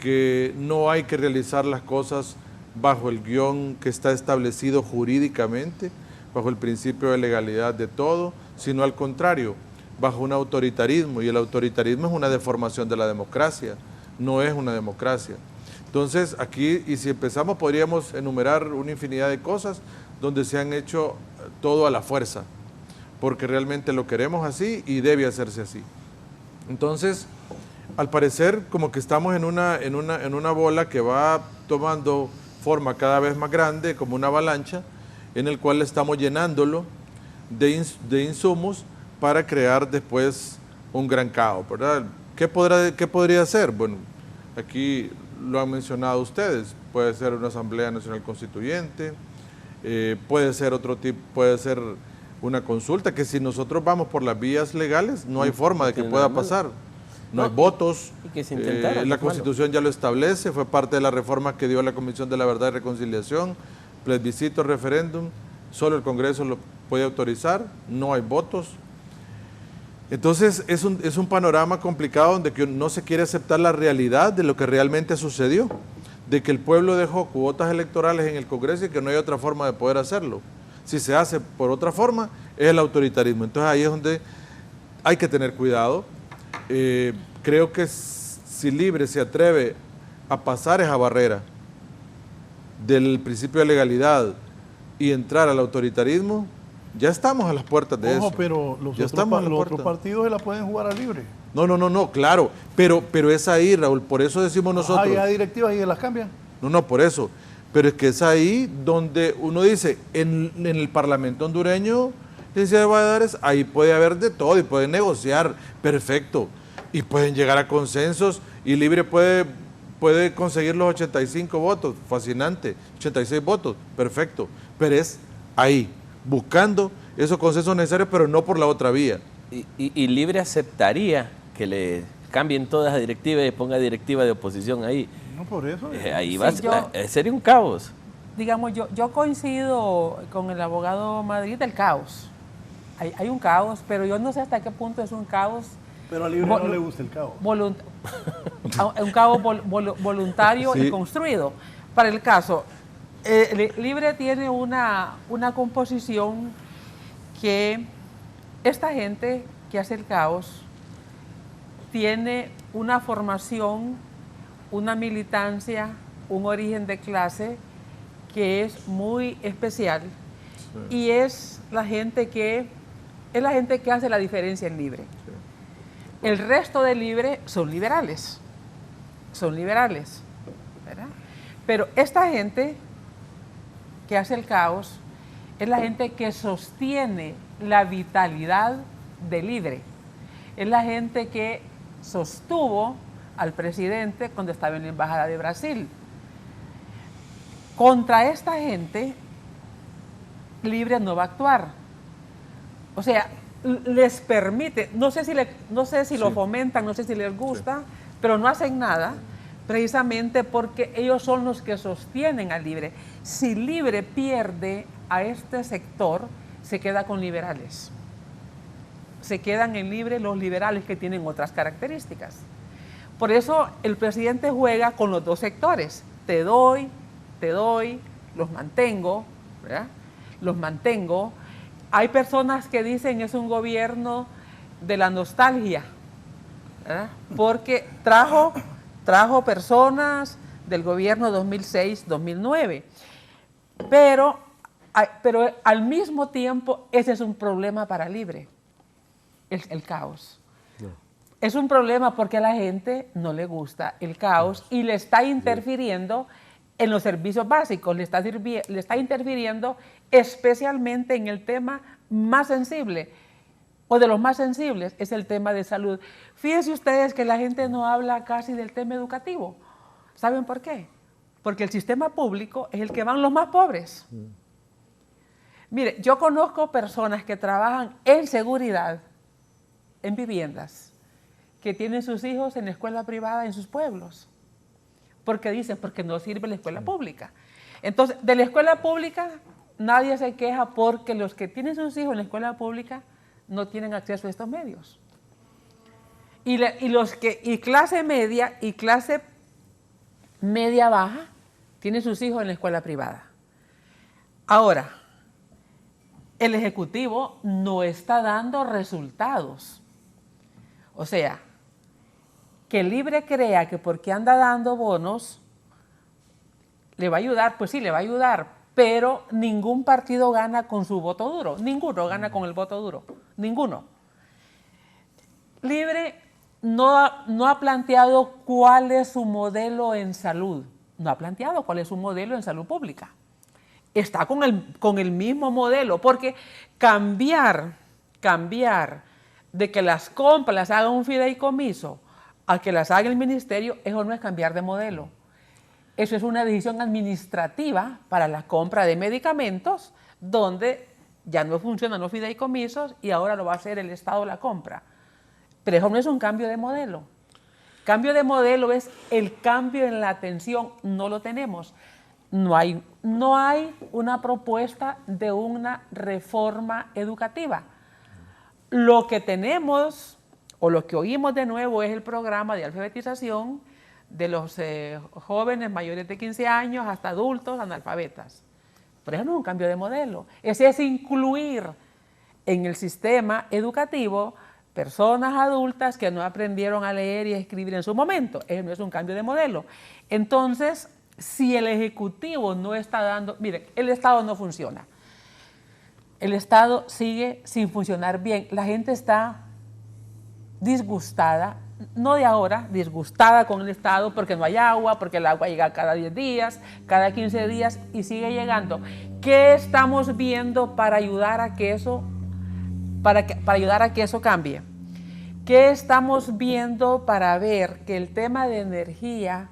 que no hay que realizar las cosas bajo el guión que está establecido jurídicamente, bajo el principio de legalidad de todo, sino al contrario, bajo un autoritarismo, y el autoritarismo es una deformación de la democracia, no es una democracia. Entonces aquí, y si empezamos, podríamos enumerar una infinidad de cosas donde se han hecho todo a la fuerza, porque realmente lo queremos así y debe hacerse así. Entonces, al parecer, como que estamos en una bola que va tomando forma cada vez más grande, como una avalancha, en el cual estamos llenándolo de insumos para crear después un gran caos, ¿verdad? ¿Qué podría ser? Bueno, aquí lo han mencionado ustedes, puede ser una Asamblea Nacional Constituyente, puede ser otro tipo, puede ser una consulta, que si nosotros vamos por las vías legales, no hay forma de que pueda pasar. No hay votos, y que se intentara, la Constitución ya lo establece, fue parte de la reforma que dio la Comisión de la Verdad y Reconciliación, plebiscito, referéndum, solo el Congreso lo puede autorizar, no hay votos. Entonces es un panorama complicado donde que no se quiere aceptar la realidad de lo que realmente sucedió, de que el pueblo dejó cuotas electorales en el Congreso y que no hay otra forma de poder hacerlo. Si se hace por otra forma, es el autoritarismo. Entonces ahí es donde hay que tener cuidado. Creo que si Libre se atreve a pasar esa barrera del principio de legalidad y entrar al autoritarismo, ya estamos a las puertas de eso. Pero los otros partidos se la pueden jugar a Libre. No, claro, pero es ahí, Raúl, por eso decimos nosotros. Hay directivas y las cambian. No, por eso. Pero es que es ahí donde uno dice, en el Parlamento hondureño, licenciado Valladares, ahí puede haber de todo y pueden negociar, perfecto, y pueden llegar a consensos y Libre puede conseguir los 85 votos, fascinante, 86 votos, perfecto, pero es ahí, buscando esos consensos necesarios, pero no por la otra vía. Y Libre aceptaría que le cambien todas las directivas y ponga directiva de oposición ahí. No, por eso. Ahí va, sería un caos. Digamos, yo coincido con el abogado Madrid del caos. Hay un caos, pero yo no sé hasta qué punto es un caos Pero a Libre no le gusta el caos. Un caos voluntario Sí. y construido. Para el caso, Libre tiene una composición que esta gente que hace el caos tiene una formación, una militancia, un origen de clase que es muy especial, y es la gente que hace la diferencia en Libre. El resto de Libre son liberales, ¿verdad? Pero esta gente que hace el caos es la gente que sostiene la vitalidad de Libre. Es la gente que sostuvo al presidente cuando estaba en la Embajada de Brasil. Contra esta gente, Libre no va a actuar. O sea, les permite, no sé si lo fomentan, no sé si les gusta, pero no hacen nada, precisamente porque ellos son los que sostienen a Libre. Si Libre pierde a este sector, se queda con liberales. Se quedan en Libre los liberales que tienen otras características. Por eso el presidente juega con los dos sectores. Te doy, los mantengo, ¿verdad? Los mantengo. Hay personas que dicen es un gobierno de la nostalgia, ¿verdad? Porque trajo personas del gobierno 2006-2009. Pero al mismo tiempo ese es un problema para Libre, el caos. Es un problema porque a la gente no le gusta el caos y le está interfiriendo en los servicios básicos, le está interfiriendo especialmente en el tema más sensible, o de los más sensibles, es el tema de salud. Fíjense ustedes que la gente no habla casi del tema educativo. ¿Saben por qué? Porque el sistema público es el que van los más pobres. Mire, yo conozco personas que trabajan en seguridad, en viviendas, que tienen sus hijos en la escuela privada en sus pueblos. Porque dicen, porque no sirve la escuela pública. Entonces, de la escuela pública nadie se queja porque los que tienen sus hijos en la escuela pública no tienen acceso a estos medios. Y clase media y clase media baja tienen sus hijos en la escuela privada. Ahora, el Ejecutivo no está dando resultados. O sea, que Libre crea que porque anda dando bonos le va a ayudar, pues sí, le va a ayudar, pero ningún partido gana con su voto duro, ninguno gana con el voto duro, ninguno. Libre no ha planteado cuál es su modelo en salud, no ha planteado cuál es su modelo en salud pública. Está con el mismo modelo, porque cambiar de que las compras las haga un fideicomiso a que las haga el ministerio, eso no es cambiar de modelo. Eso es una decisión administrativa para la compra de medicamentos, donde ya no funcionan los fideicomisos y ahora lo va a hacer el Estado la compra. Pero eso no es un cambio de modelo. Cambio de modelo es el cambio en la atención, no lo tenemos. No hay una propuesta de una reforma educativa. Lo que tenemos, o lo que oímos de nuevo, es el programa de alfabetización de los jóvenes mayores de 15 años hasta adultos analfabetas. Pero eso no es un cambio de modelo. Ese es incluir en el sistema educativo personas adultas que no aprendieron a leer y a escribir en su momento. Eso no es un cambio de modelo. Entonces, si el Ejecutivo no está dando... Miren, el Estado no funciona. El Estado sigue sin funcionar bien. La gente está disgustada, no de ahora, disgustada con el Estado porque no hay agua, porque el agua llega cada 10 días, cada 15 días y sigue llegando. ¿Qué estamos viendo para ayudar a que eso, para ayudar a que eso cambie? ¿Qué estamos viendo para ver que el tema de energía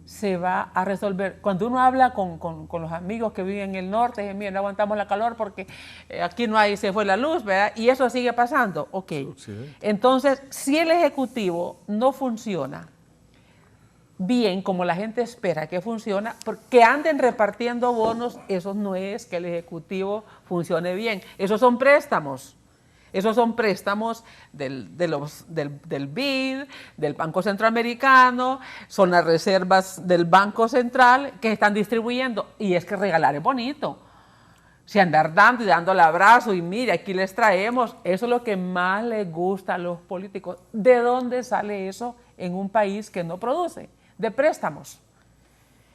se va a resolver? Cuando uno habla con los amigos que viven en el norte, dicen, mira, no aguantamos la calor porque aquí no hay, se fue la luz, ¿verdad? Y eso sigue pasando. Ok. Sí. Entonces, si el Ejecutivo no funciona bien como la gente espera que funciona, porque anden repartiendo bonos, eso no es que el Ejecutivo funcione bien. Esos son préstamos. Esos son préstamos del BID, del Banco Centroamericano, son las reservas del Banco Central que están distribuyendo. Y es que regalar es bonito. Si andar dando y dando el abrazo y mire, aquí les traemos, eso es lo que más les gusta a los políticos. ¿De dónde sale eso en un país que no produce? De préstamos.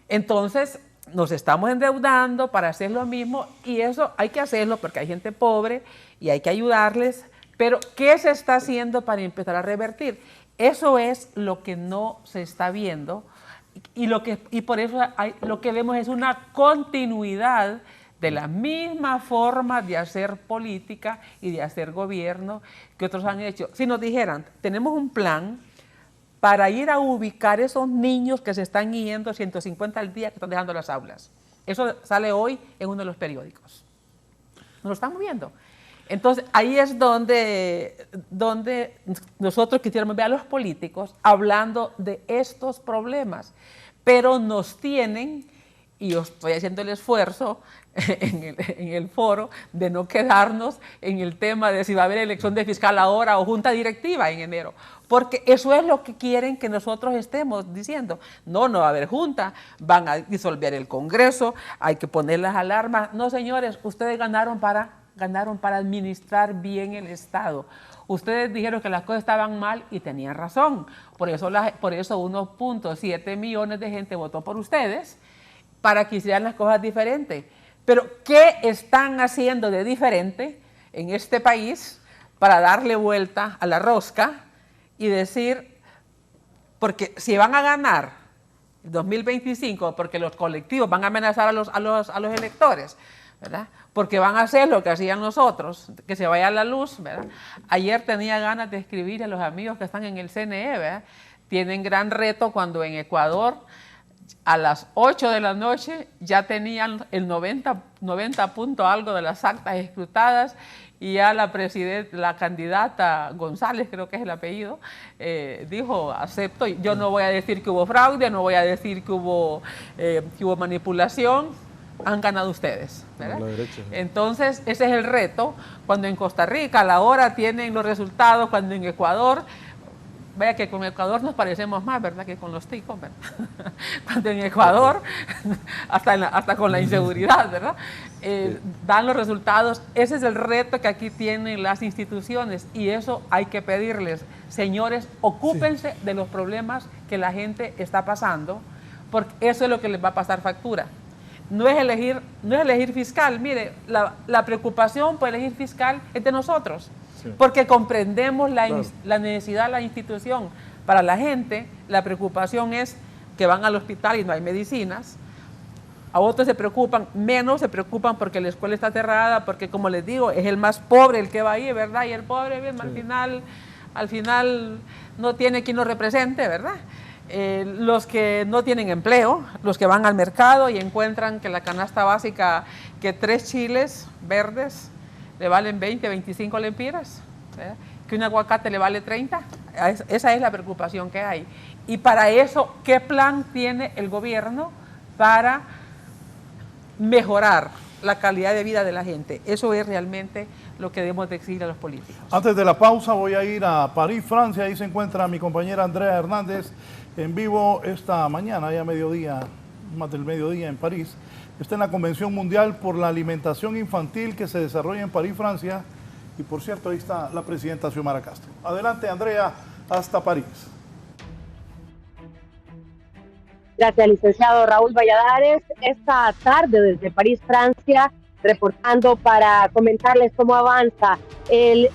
Entonces, nos estamos endeudando para hacer lo mismo y eso hay que hacerlo porque hay gente pobre y hay que ayudarles, pero ¿qué se está haciendo para empezar a revertir? Eso es lo que no se está viendo y por eso lo que vemos es una continuidad de la misma forma de hacer política y de hacer gobierno que otros han hecho. Si nos dijeran, tenemos un plan para ir a ubicar esos niños que se están yendo 150 al día que están dejando las aulas. Eso sale hoy en uno de los periódicos. Nos lo estamos viendo. Entonces, ahí es donde nosotros quisiéramos ver a los políticos hablando de estos problemas, pero nos tienen, y yo estoy haciendo el esfuerzo en el foro de no quedarnos en el tema de si va a haber elección de fiscal ahora o junta directiva en enero, porque eso es lo que quieren que nosotros estemos diciendo. No va a haber junta, van a disolver el Congreso, hay que poner las alarmas. No, señores, ustedes ganaron para administrar bien el Estado. Ustedes dijeron que las cosas estaban mal y tenían razón. Por eso 1.7 millones de gente votó por ustedes para que hicieran las cosas diferentes. Pero, ¿qué están haciendo de diferente en este país para darle vuelta a la rosca y decir, porque si van a ganar el 2025, porque los colectivos van a amenazar a los electores, ¿verdad? Porque van a hacer lo que hacían nosotros, que se vaya la luz, ¿verdad? Ayer tenía ganas de escribir a los amigos que están en el CNE, ¿verdad? Tienen gran reto cuando en Ecuador a las 8 de la noche ya tenían el 90 punto algo de las actas escrutadas y ya la candidata González, creo que es el apellido, dijo, acepto, yo no voy a decir que hubo fraude, no voy a decir que hubo manipulación, han ganado ustedes, ¿verdad? La derecha, ¿sí? Entonces, ese es el reto, cuando en Costa Rica a la hora tienen los resultados, cuando en Ecuador, vaya que con Ecuador nos parecemos más, ¿verdad?, que con los ticos, ¿verdad? Cuando en Ecuador, hasta con la inseguridad, ¿verdad? Dan los resultados. Ese es el reto que aquí tienen las instituciones y eso hay que pedirles. Señores, ocúpense de los problemas que la gente está pasando, porque eso es lo que les va a pasar factura. No es elegir fiscal. Mire, la preocupación por elegir fiscal es de nosotros. Sí. Porque comprendemos la necesidad de la institución. Para la gente, la preocupación es que van al hospital y no hay medicinas. A otros se preocupan porque la escuela está cerrada, porque, como les digo, es el más pobre el que va ahí, ¿verdad? Y el pobre, bien, sí, al final no tiene quien lo represente, ¿verdad? Los que no tienen empleo, los que van al mercado y encuentran que la canasta básica, que 3 chiles verdes le valen 20, 25 lempiras, ¿verdad?, que un aguacate le vale 30, esa es la preocupación que hay. Y para eso, ¿qué plan tiene el gobierno para mejorar la calidad de vida de la gente? Eso es realmente lo que debemos decir a los políticos. Antes de la pausa voy a ir a París, Francia. Ahí se encuentra mi compañera Andrea Hernández en vivo esta mañana, ya mediodía, más del mediodía en París. Está en la Convención Mundial por la Alimentación Infantil que se desarrolla en París, Francia. Y por cierto, ahí está la presidenta Xiomara Castro. Adelante, Andrea, hasta París. Gracias, licenciado Raúl Valladares. Esta tarde desde París, Francia, reportando para comentarles cómo avanza el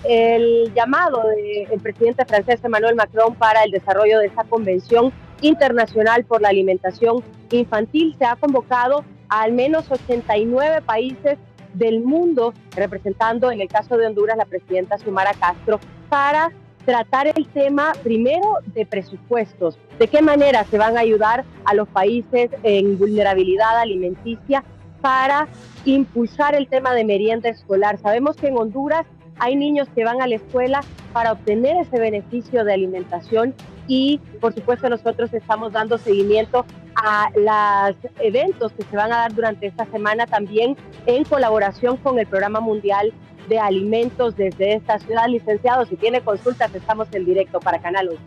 llamado del presidente francés Emmanuel Macron para el desarrollo de esta Convención Internacional por la Alimentación Infantil. Se ha convocado a al menos 89 países del mundo, representando en el caso de Honduras la presidenta Xiomara Castro, para tratar el tema primero de presupuestos, de qué manera se van a ayudar a los países en vulnerabilidad alimenticia para impulsar el tema de merienda escolar. Sabemos que en Honduras hay niños que van a la escuela para obtener ese beneficio de alimentación y, por supuesto, nosotros estamos dando seguimiento a los eventos que se van a dar durante esta semana también en colaboración con el Programa Mundial de alimentos desde esta ciudad. Licenciado, si tiene consultas, estamos en directo para Canal 11.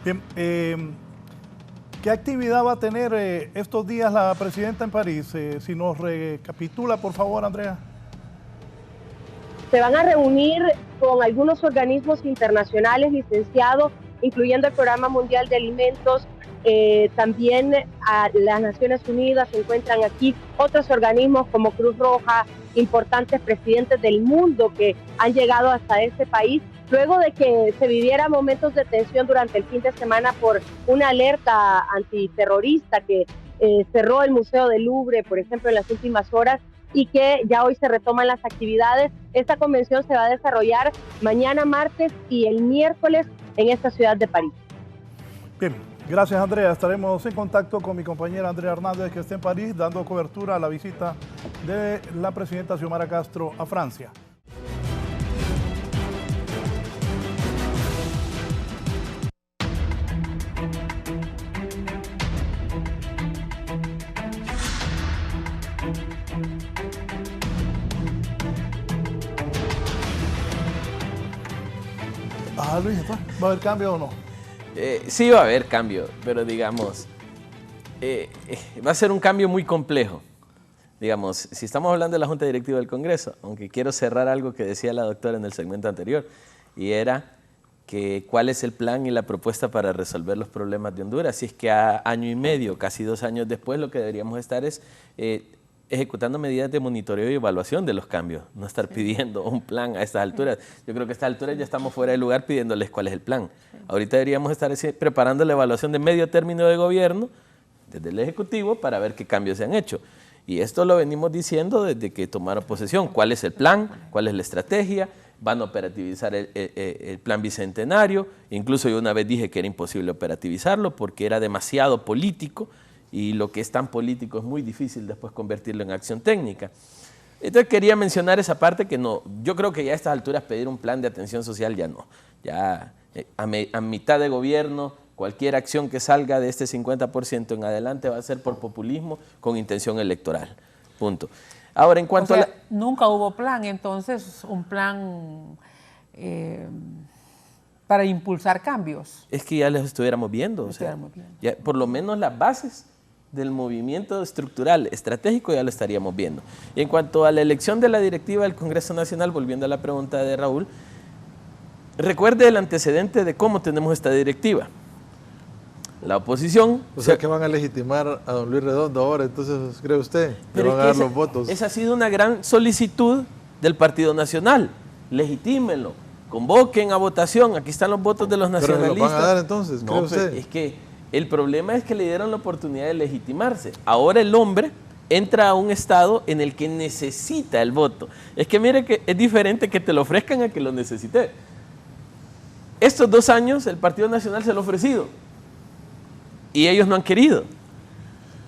Bien, ¿qué actividad va a tener estos días la presidenta en París? Si nos recapitula, por favor, Andrea. Se van a reunir con algunos organismos internacionales, licenciado, incluyendo el Programa Mundial de Alimentos. También a las Naciones Unidas se encuentran aquí otros organismos como Cruz Roja, importantes presidentes del mundo que han llegado hasta este país, luego de que se viviera momentos de tensión durante el fin de semana por una alerta antiterrorista que cerró el Museo del Louvre, por ejemplo, en las últimas horas, y que ya hoy se retoman las actividades. Esta convención se va a desarrollar mañana martes y el miércoles en esta ciudad de París. Bien, gracias Andrea. Estaremos en contacto con mi compañera Andrea Hernández, que está en París, dando cobertura a la visita de la presidenta Xiomara Castro a Francia. Luis, ¿va a haber cambio o no? Sí va a haber cambio, pero digamos, va a ser un cambio muy complejo. Digamos, si estamos hablando de la Junta Directiva del Congreso, aunque quiero cerrar algo que decía la doctora en el segmento anterior, y era que cuál es el plan y la propuesta para resolver los problemas de Honduras. Si es que a año y medio, casi 2 años después, lo que deberíamos estar es ejecutando medidas de monitoreo y evaluación de los cambios, no estar pidiendo un plan a estas alturas. Yo creo que a estas alturas ya estamos fuera de lugar pidiéndoles cuál es el plan. Ahorita deberíamos estar preparando la evaluación de medio término de gobierno desde el Ejecutivo para ver qué cambios se han hecho. Y esto lo venimos diciendo desde que tomaron posesión. ¿Cuál es el plan? ¿Cuál es la estrategia? Van a operativizar el plan bicentenario. Incluso yo una vez dije que era imposible operativizarlo porque era demasiado político, y lo que es tan político es muy difícil después convertirlo en acción técnica. Entonces quería mencionar esa parte que no, yo creo que ya a estas alturas pedir un plan de atención social ya no. Ya a mitad de gobierno, cualquier acción que salga de este 50% en adelante va a ser por populismo con intención electoral. Punto. Ahora, en cuanto a nunca hubo plan, entonces, un plan para impulsar cambios. Es que ya los estuviéramos viendo. Ya, por lo menos las bases del movimiento estructural estratégico ya lo estaríamos viendo. Y en cuanto a la elección de la directiva del Congreso Nacional, volviendo a la pregunta de Raúl, recuerde el antecedente de cómo tenemos esta directiva. La oposición... O sea, que van a legitimar a don Luis Redondo ahora, entonces, ¿cree usted que van a dar los votos? Esa ha sido una gran solicitud del Partido Nacional. Legitímenlo, convoquen a votación, aquí están los votos de los nacionalistas. ¿Pero los van a dar entonces, cree usted? Es que el problema es que le dieron la oportunidad de legitimarse. Ahora el hombre entra a un estado en el que necesita el voto. Es que mire que es diferente que te lo ofrezcan a que lo necesite. Estos 2 años el Partido Nacional se lo ha ofrecido y ellos no han querido.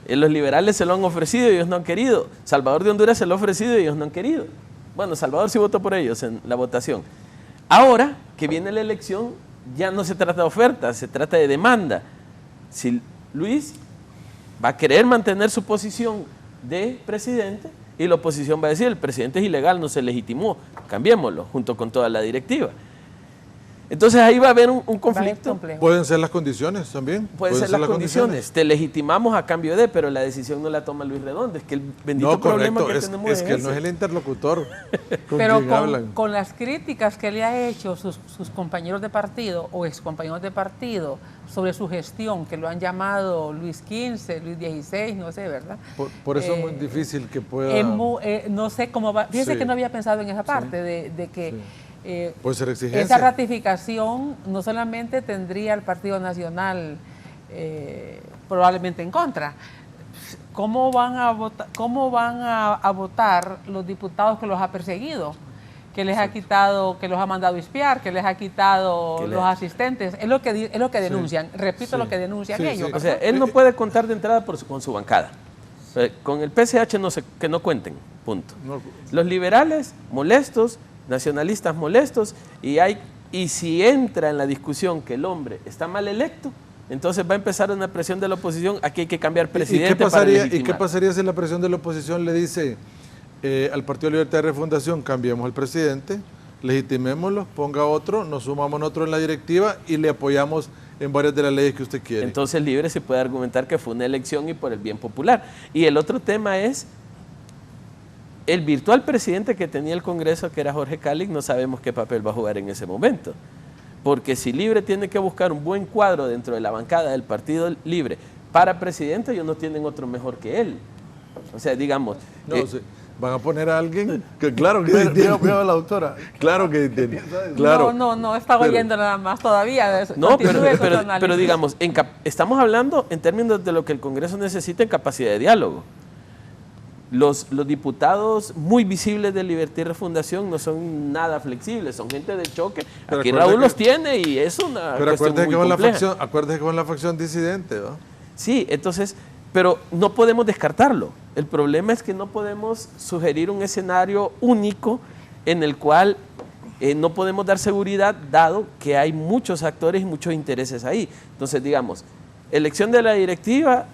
Los liberales se lo han ofrecido y ellos no han querido. Salvador de Honduras se lo ha ofrecido y ellos no han querido. Bueno, Salvador sí votó por ellos en la votación. Ahora que viene la elección, ya no se trata de oferta, se trata de demanda. Si Luis va a querer mantener su posición de presidente y la oposición va a decir, el presidente es ilegal, no se legitimó, cambiémoslo junto con toda la directiva. Entonces ahí va a haber un conflicto. Pueden ser las condiciones también. Pueden ser las condiciones. Te legitimamos a cambio de, pero la decisión no la toma Luis Redondo. Es que el bendito problema que tenemos es que él no es el interlocutor. Pero con las críticas que le ha hecho sus compañeros de partido o excompañeros de partido sobre su gestión, que lo han llamado Luis XV, Luis XVI, no sé, ¿verdad? Por eso es muy difícil que pueda... no sé cómo va. Fíjese que no había pensado en esa parte de que... puede ser exigencia. Esa ratificación no solamente tendría el Partido Nacional probablemente en contra. ¿Cómo van a votar los diputados que los ha perseguido? Que les ha quitado, que los ha mandado a espiar, que les ha quitado los asistentes. Es lo que denuncian. Repito lo que denuncian ellos. O sea, él no puede contar de entrada con su bancada. Con el PCH que no cuenten. Punto. Los liberales molestos, nacionalistas molestos, y si entra en la discusión que el hombre está mal electo, entonces va a empezar una presión de la oposición, aquí hay que cambiar presidente. ¿Y qué pasaría si la presión de la oposición le dice al Partido Libertad y Refundación, cambiemos al presidente, legitimémoslo, ponga otro, nos sumamos otro en la directiva y le apoyamos en varias de las leyes que usted quiere? Entonces Libre se puede argumentar que fue una elección y por el bien popular. Y el otro tema es el virtual presidente que tenía el Congreso, que era Jorge Calix, no sabemos qué papel va a jugar en ese momento. Porque si Libre tiene que buscar un buen cuadro dentro de la bancada del Partido Libre para presidente, ellos no tienen otro mejor que él. O sea, digamos... No, van a poner a alguien que claro que tiene. Veo a la doctora. Claro que tiene. Claro. No, estaba oyendo nada más todavía. No, pero digamos, estamos hablando en términos de lo que el Congreso necesita en capacidad de diálogo. Los diputados muy visibles de Libertad y Refundación no son nada flexibles, son gente de choque. Pero aquí Raúl los tiene y es una cuestión muy compleja. Acuérdese que con la facción disidente, ¿no? Sí, entonces, pero no podemos descartarlo. El problema es que no podemos sugerir un escenario único en el cual no podemos dar seguridad, dado que hay muchos actores y muchos intereses ahí. Entonces, digamos, elección de la directiva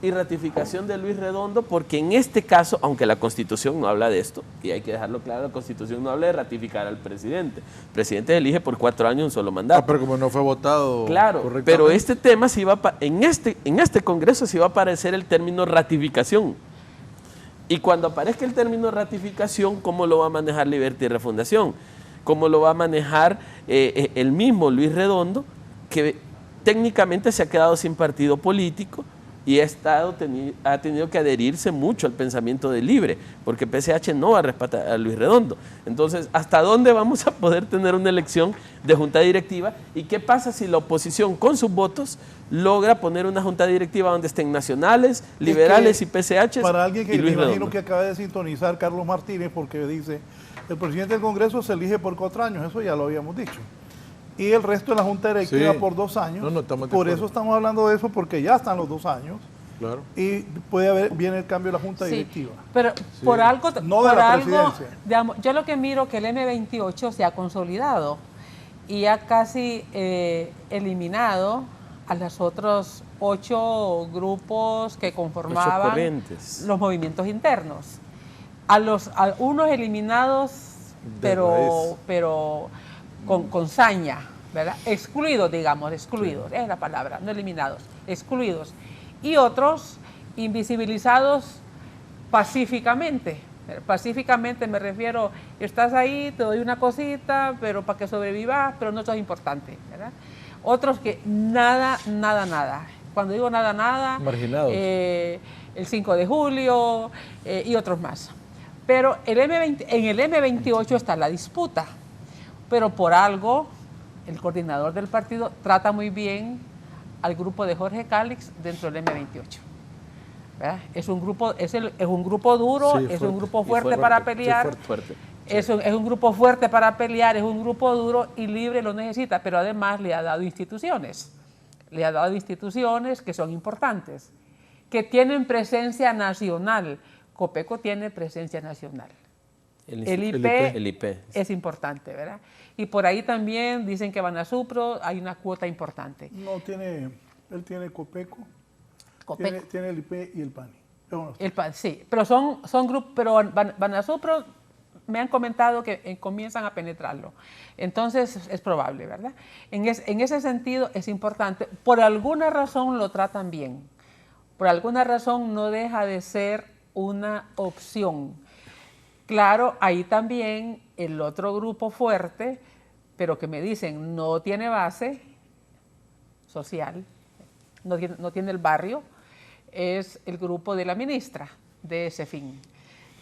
y ratificación de Luis Redondo, porque en este caso, aunque la Constitución no habla de esto, y hay que dejarlo claro, la Constitución no habla de ratificar al presidente. El presidente elige por 4 años un solo mandato. Pero como no fue votado correctamente. Pero este tema sí va en este Congreso sí va a aparecer el término ratificación. Y cuando aparezca el término ratificación, ¿cómo lo va a manejar Libertad y Refundación? ¿Cómo lo va a manejar el mismo Luis Redondo, que técnicamente se ha quedado sin partido político y ha tenido que adherirse mucho al pensamiento de Libre, porque PCH no va a respetar a Luis Redondo? Entonces, ¿hasta dónde vamos a poder tener una elección de junta directiva? ¿Y qué pasa si la oposición con sus votos logra poner una junta directiva donde estén nacionales, liberales y PCH? Para alguien que y Luis me imagino Redondo, que acaba de sintonizar Carlos Martínez, porque dice, el presidente del Congreso se elige por 4 años, eso ya lo habíamos dicho. Y el resto de la junta directiva por 2 años. Por eso estamos hablando de eso, porque ya están los 2 años. Claro. Y viene el cambio de la junta directiva. Pero por algo, no de la presidencia. Digamos, yo lo que miro que el M28 se ha consolidado y ha casi eliminado a los otros 8 grupos que conformaban los movimientos internos. A unos eliminados, pero con saña, ¿verdad? Excluidos, digamos, excluidos, es la palabra, no eliminados, excluidos. Y otros invisibilizados pacíficamente. Pacíficamente me refiero, estás ahí, te doy una cosita, pero para que sobrevivas, pero no sos importante, ¿verdad? Otros que nada. Cuando digo nada, marginados. El 5 de julio y otros más. Pero en el M28 está la disputa, pero por algo el coordinador del partido trata muy bien al grupo de Jorge Calix dentro del M28. ¿Verdad? Es un grupo duro, es un grupo fuerte para pelear. Es un grupo fuerte para pelear, es un grupo duro y Libre lo necesita, pero además le ha dado instituciones. Le ha dado instituciones que son importantes, que tienen presencia nacional. Copeco tiene presencia nacional. El IP es importante, ¿verdad? Y por ahí también dicen que Banasupro hay una cuota importante. No tiene, él tiene Copeco. Tiene el IP y el PANI. El PANI, sí, pero son grupos, pero Banasupro me han comentado que comienzan a penetrarlo. Entonces es probable, ¿verdad? En ese sentido es importante. Por alguna razón lo tratan bien. Por alguna razón no deja de ser una opción. Claro, ahí también el otro grupo fuerte, pero que me dicen no tiene base social, no tiene el barrio, es el grupo de la ministra de ese fin.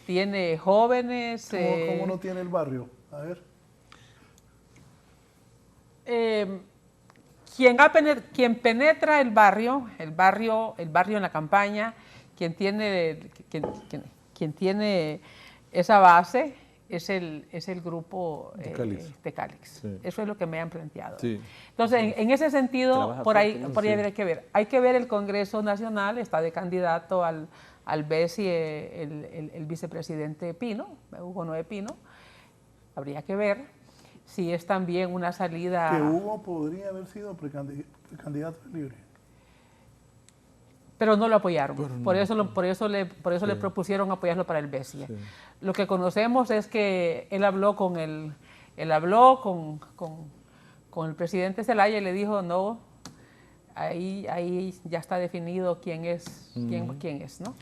Tiene jóvenes... ¿Cómo no tiene el barrio? A ver. Quien penetra el barrio en la campaña, quien tiene esa base es el grupo de Calix. Sí. Eso es lo que me han planteado. Sí. Entonces, en ese sentido, por ahí habría que ver. Hay que ver el Congreso Nacional, está de candidato al BESI el vicepresidente Pino, Hugo Noé Pino. Habría que ver si es también una salida... Que Hugo podría haber sido precandidato Libre. pero no lo apoyaron. Por eso le propusieron apoyarlo para el BESIE. Sí. Lo que conocemos es que él habló con el presidente Zelaya y le dijo, no, ahí ya está definido quién es, quién es, ¿no?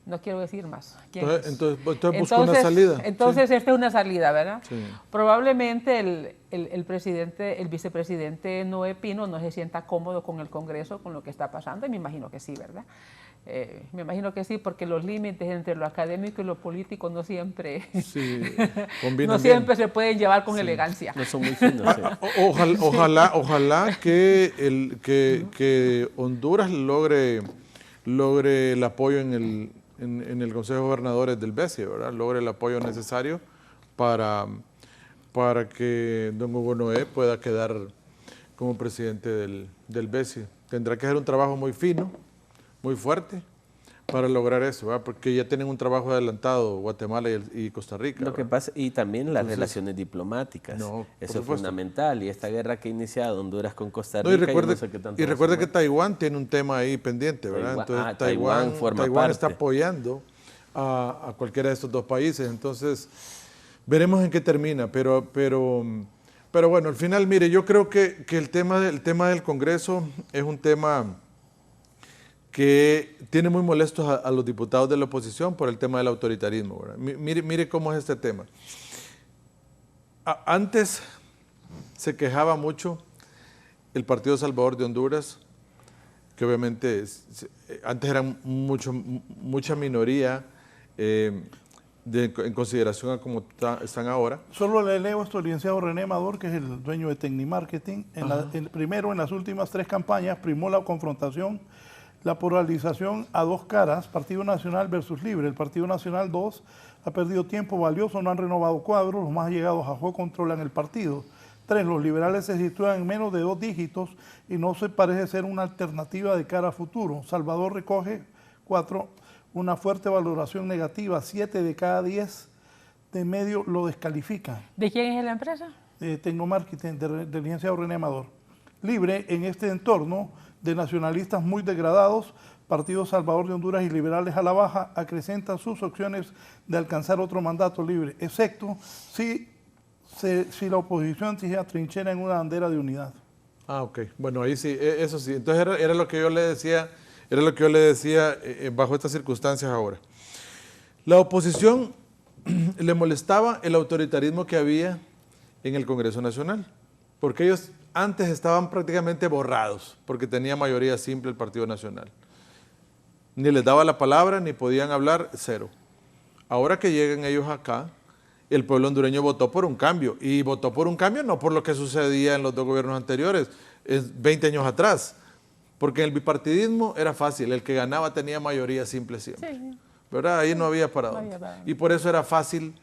No quiero decir más. Entonces buscó una salida. Entonces, esta es una salida, ¿verdad? Sí. Probablemente el vicepresidente Noé Pino no se sienta cómodo con el Congreso, con lo que está pasando, y me imagino que sí, ¿verdad? Me imagino que sí, porque los límites entre lo académico y lo político no siempre, no siempre se pueden llevar con elegancia. No son muy finos. Sí. Ojalá que Honduras logre el apoyo en el Consejo de Gobernadores del BESIE, ¿verdad? Logre el apoyo necesario para que don Hugo Noé pueda quedar como presidente del BESIE. Tendrá que hacer un trabajo muy fino, muy fuerte, para lograr eso, ¿verdad? Porque ya tienen un trabajo adelantado Guatemala y Costa Rica. Lo que pasa, y también las relaciones diplomáticas, eso es fundamental, y esta guerra que ha iniciado Honduras con Costa Rica. Y recuerde que Taiwán tiene un tema ahí pendiente, ¿verdad? Entonces Taiwán está apoyando a cualquiera de estos dos países, entonces veremos en qué termina, pero bueno, al final, mire, yo creo que el tema del Congreso es un tema que tiene muy molestos a los diputados de la oposición por el tema del autoritarismo, ¿verdad? Mire cómo es este tema. Antes se quejaba mucho el Partido Salvador de Honduras, que obviamente antes era mucha minoría en consideración a cómo están ahora. Solo le leo esto al licenciado René Amador, que es el dueño de Tecnimarketing. Primero, en las últimas 3 campañas, primó la confrontación, la polarización a 2 caras, Partido Nacional versus Libre. El Partido Nacional 2 ha perdido tiempo valioso, no han renovado cuadros, los más allegados a Jo controlan el partido. 3, los liberales se sitúan en menos de 2 dígitos y no se parece ser una alternativa de cara a futuro. Salvador recoge 4, una fuerte valoración negativa, 7 de cada 10 de medio lo descalifican. ¿De quién es la empresa? Tecnomarketing, del licenciado René Amador. Libre, en este entorno de nacionalistas muy degradados, Partido Salvador de Honduras y liberales a la baja, acrecentan sus opciones de alcanzar otro mandato libre, excepto si la oposición se atrinchera en una bandera de unidad. Ok. Bueno, ahí sí, eso sí. Entonces era lo que yo le decía, bajo estas circunstancias ahora. La oposición le molestaba el autoritarismo que había en el Congreso Nacional, porque ellos antes estaban prácticamente borrados, porque tenía mayoría simple el Partido Nacional. Ni les daba la palabra, ni podían hablar, 0. Ahora que llegan ellos acá, el pueblo hondureño votó por un cambio, y votó por un cambio no por lo que sucedía en los 2 gobiernos anteriores, 20 años atrás, porque en el bipartidismo era fácil, el que ganaba tenía mayoría simple siempre, sí. ¿Verdad? Ahí no había para dónde. Y por eso era fácil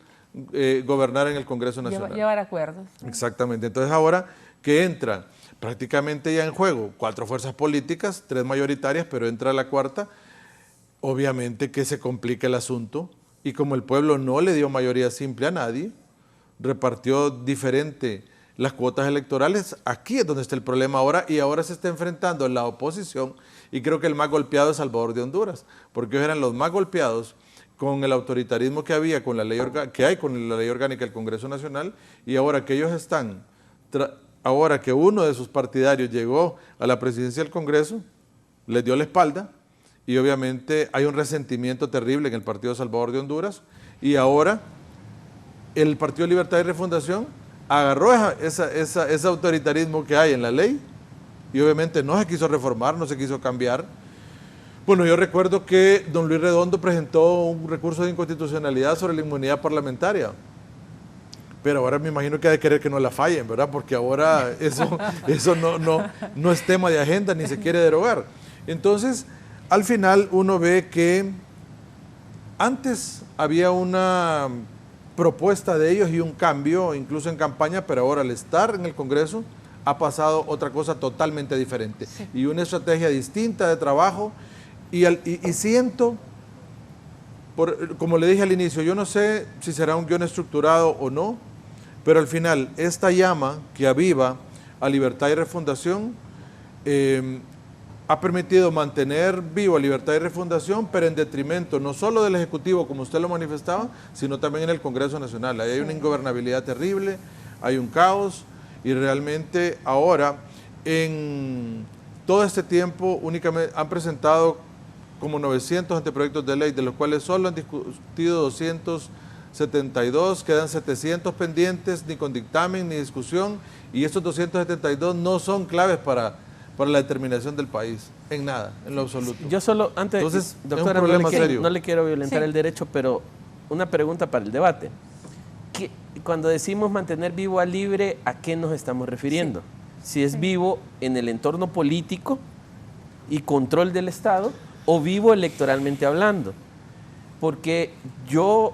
gobernar en el Congreso Nacional. Llevar acuerdos. Exactamente. Entonces ahora que entra prácticamente ya en juego 4 fuerzas políticas, 3 mayoritarias, pero entra la 4ª, obviamente que se complica el asunto, y como el pueblo no le dio mayoría simple a nadie, repartió diferente las cuotas electorales, aquí es donde está el problema ahora, y ahora se está enfrentando la oposición, y creo que el más golpeado es Salvador de Honduras, porque ellos eran los más golpeados con el autoritarismo que había, con la ley con la ley orgánica del Congreso Nacional, y ahora que ellos están, ahora que uno de sus partidarios llegó a la presidencia del Congreso, les dio la espalda, y obviamente hay un resentimiento terrible en el Partido Salvador de Honduras, y ahora el Partido Libertad y Refundación agarró ese autoritarismo que hay en la ley, y obviamente no se quiso reformar, no se quiso cambiar. Bueno, yo recuerdo que don Luis Redondo presentó un recurso de inconstitucionalidad sobre la inmunidad parlamentaria, pero ahora me imagino que ha de querer que no la fallen, ¿verdad? Porque ahora eso no es tema de agenda ni se quiere derogar. Entonces, al final uno ve que antes había una propuesta de ellos y un cambio, incluso en campaña, pero ahora al estar en el Congreso ha pasado otra cosa totalmente diferente, sí. Y una estrategia distinta de trabajo, y siento, como le dije al inicio, yo no sé si será un guión estructurado o no, pero al final esta llama que aviva a Libertad y Refundación ha permitido mantener vivo Libertad y Refundación, pero en detrimento no solo del Ejecutivo, como usted lo manifestaba, sino también en el Congreso Nacional. Ahí hay una ingobernabilidad terrible, hay un caos, y realmente ahora, en todo este tiempo, únicamente han presentado como 900 anteproyectos de ley, de los cuales solo han discutido 272, quedan 700 pendientes, ni con dictamen ni discusión, y estos 272 no son claves para la determinación del país, en nada, en lo absoluto. Yo solo, antes, entonces, doctora, no le quiero violentar el derecho, pero una pregunta para el debate. Cuando decimos mantener vivo a Libre, ¿a qué nos estamos refiriendo? Si es vivo en el entorno político y control del Estado, o vivo electoralmente hablando. Porque yo,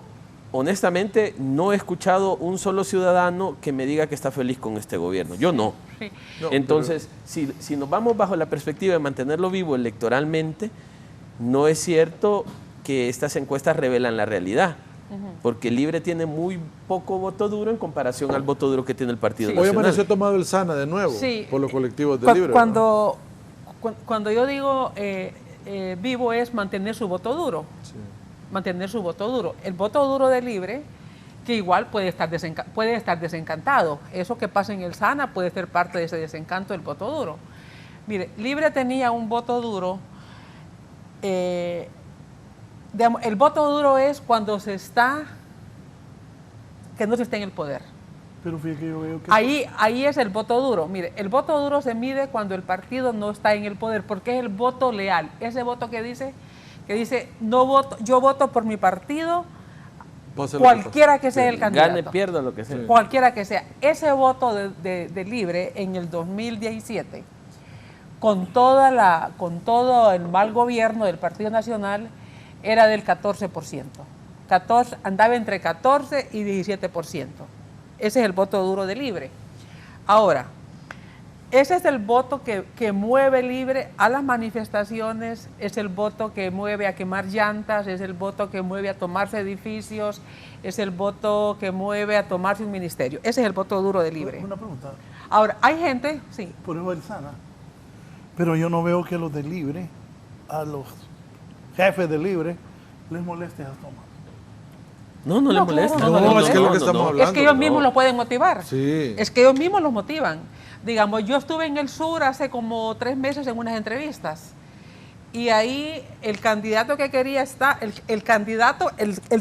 honestamente, no he escuchado un solo ciudadano que me diga que está feliz con este gobierno. Yo no. Sí. Entonces, si nos vamos bajo la perspectiva de mantenerlo vivo electoralmente, no es cierto que estas encuestas revelan la realidad. Porque Libre tiene muy poco voto duro en comparación al voto duro que tiene el Partido Nacional. Hoy amaneció tomado el SANA de nuevo, por los colectivos de Libre. Cuando yo digo vivo es mantener su voto duro. Sí. Mantener su voto duro. El voto duro de Libre, que igual puede estar desencantado. Eso que pasa en el SANA puede ser parte de ese desencanto del voto duro. Mire, Libre tenía un voto duro. El voto duro es cuando que no se está en el poder. Pero fíjate que yo veo que ahí es el voto duro. Mire, el voto duro se mide cuando el partido no está en el poder, porque es el voto leal. Ese voto que dice no voto, yo voto por mi partido, cualquiera que sea el candidato. Gane, pierda, lo que sea. Cualquiera que sea. Ese voto de Libre en el 2017, con todo el mal gobierno del Partido Nacional, era del 14%. Andaba entre 14 y 17%. Ese es el voto duro de Libre. Ahora, ese es el voto que mueve Libre a las manifestaciones, es el voto que mueve a quemar llantas, es el voto que mueve a tomarse edificios, es el voto que mueve a tomarse un ministerio. Ese es el voto duro de Libre. Una pregunta. Ahora, hay gente, sí. Por eso el SANA. Pero yo no veo que los de Libre, a los jefes de Libre, les moleste esas tomas. No les molesta. No, es que es lo que estamos hablando. Es que ellos mismos los pueden motivar. Sí. Es que ellos mismos los motivan. Digamos, yo estuve en el sur hace como 3 meses en unas entrevistas. Y ahí el candidato que quería estar, el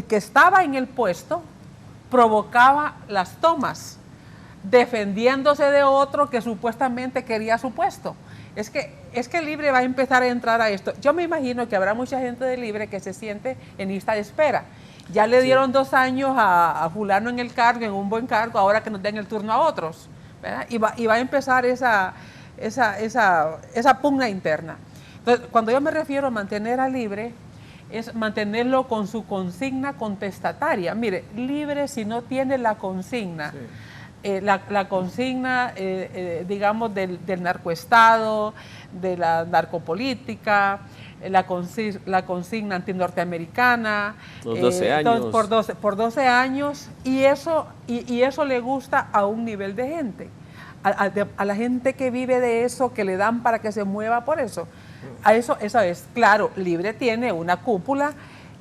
que estaba en el puesto, provocaba las tomas, defendiéndose de otro que supuestamente quería su puesto. Es que Libre va a empezar a entrar a esto. Yo me imagino que habrá mucha gente de Libre que se siente en lista de espera. Ya le dieron 2 años a fulano en el cargo, en un buen cargo, ahora que nos den el turno a otros, ¿verdad? Y va a empezar esa pugna interna. Entonces, cuando yo me refiero a mantener a Libre, es mantenerlo con su consigna contestataria. Mire, Libre, si no tiene la consigna, la consigna, digamos, del narcoestado, de la narcopolítica, la consigna antinorteamericana, los 12 años. Por 12 años, y eso le gusta a un nivel de gente, a la gente que vive de eso, que le dan para que se mueva por eso. Eso es, claro, Libre tiene una cúpula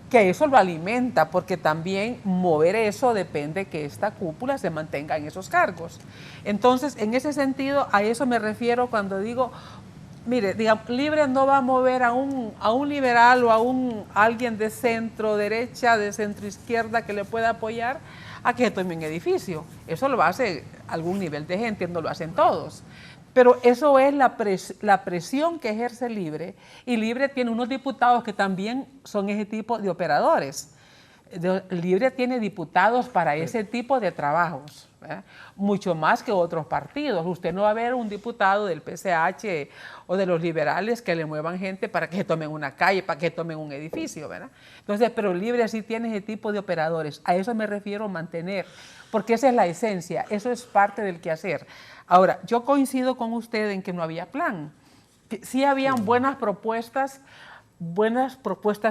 que eso lo alimenta, porque también mover eso depende que esta cúpula se mantenga en esos cargos. Entonces, en ese sentido, a eso me refiero cuando digo, mire, digamos, Libre no va a mover a un liberal o a alguien de centro derecha, de centro izquierda que le pueda apoyar a que tome un edificio. Eso lo hace algún nivel de gente, no lo hacen todos. Pero eso es la presión que ejerce Libre, y Libre tiene unos diputados que también son ese tipo de operadores. Libre tiene diputados para ese tipo de trabajos, ¿verdad? Mucho más que otros partidos. Usted no va a ver un diputado del PCH o de los liberales que le muevan gente para que se tomen una calle, para que tomen un edificio, ¿verdad? Entonces, pero Libre sí tiene ese tipo de operadores. A eso me refiero mantener, porque esa es la esencia, eso es parte del quehacer. Ahora, yo coincido con usted en que no había plan. Sí habían buenas propuestas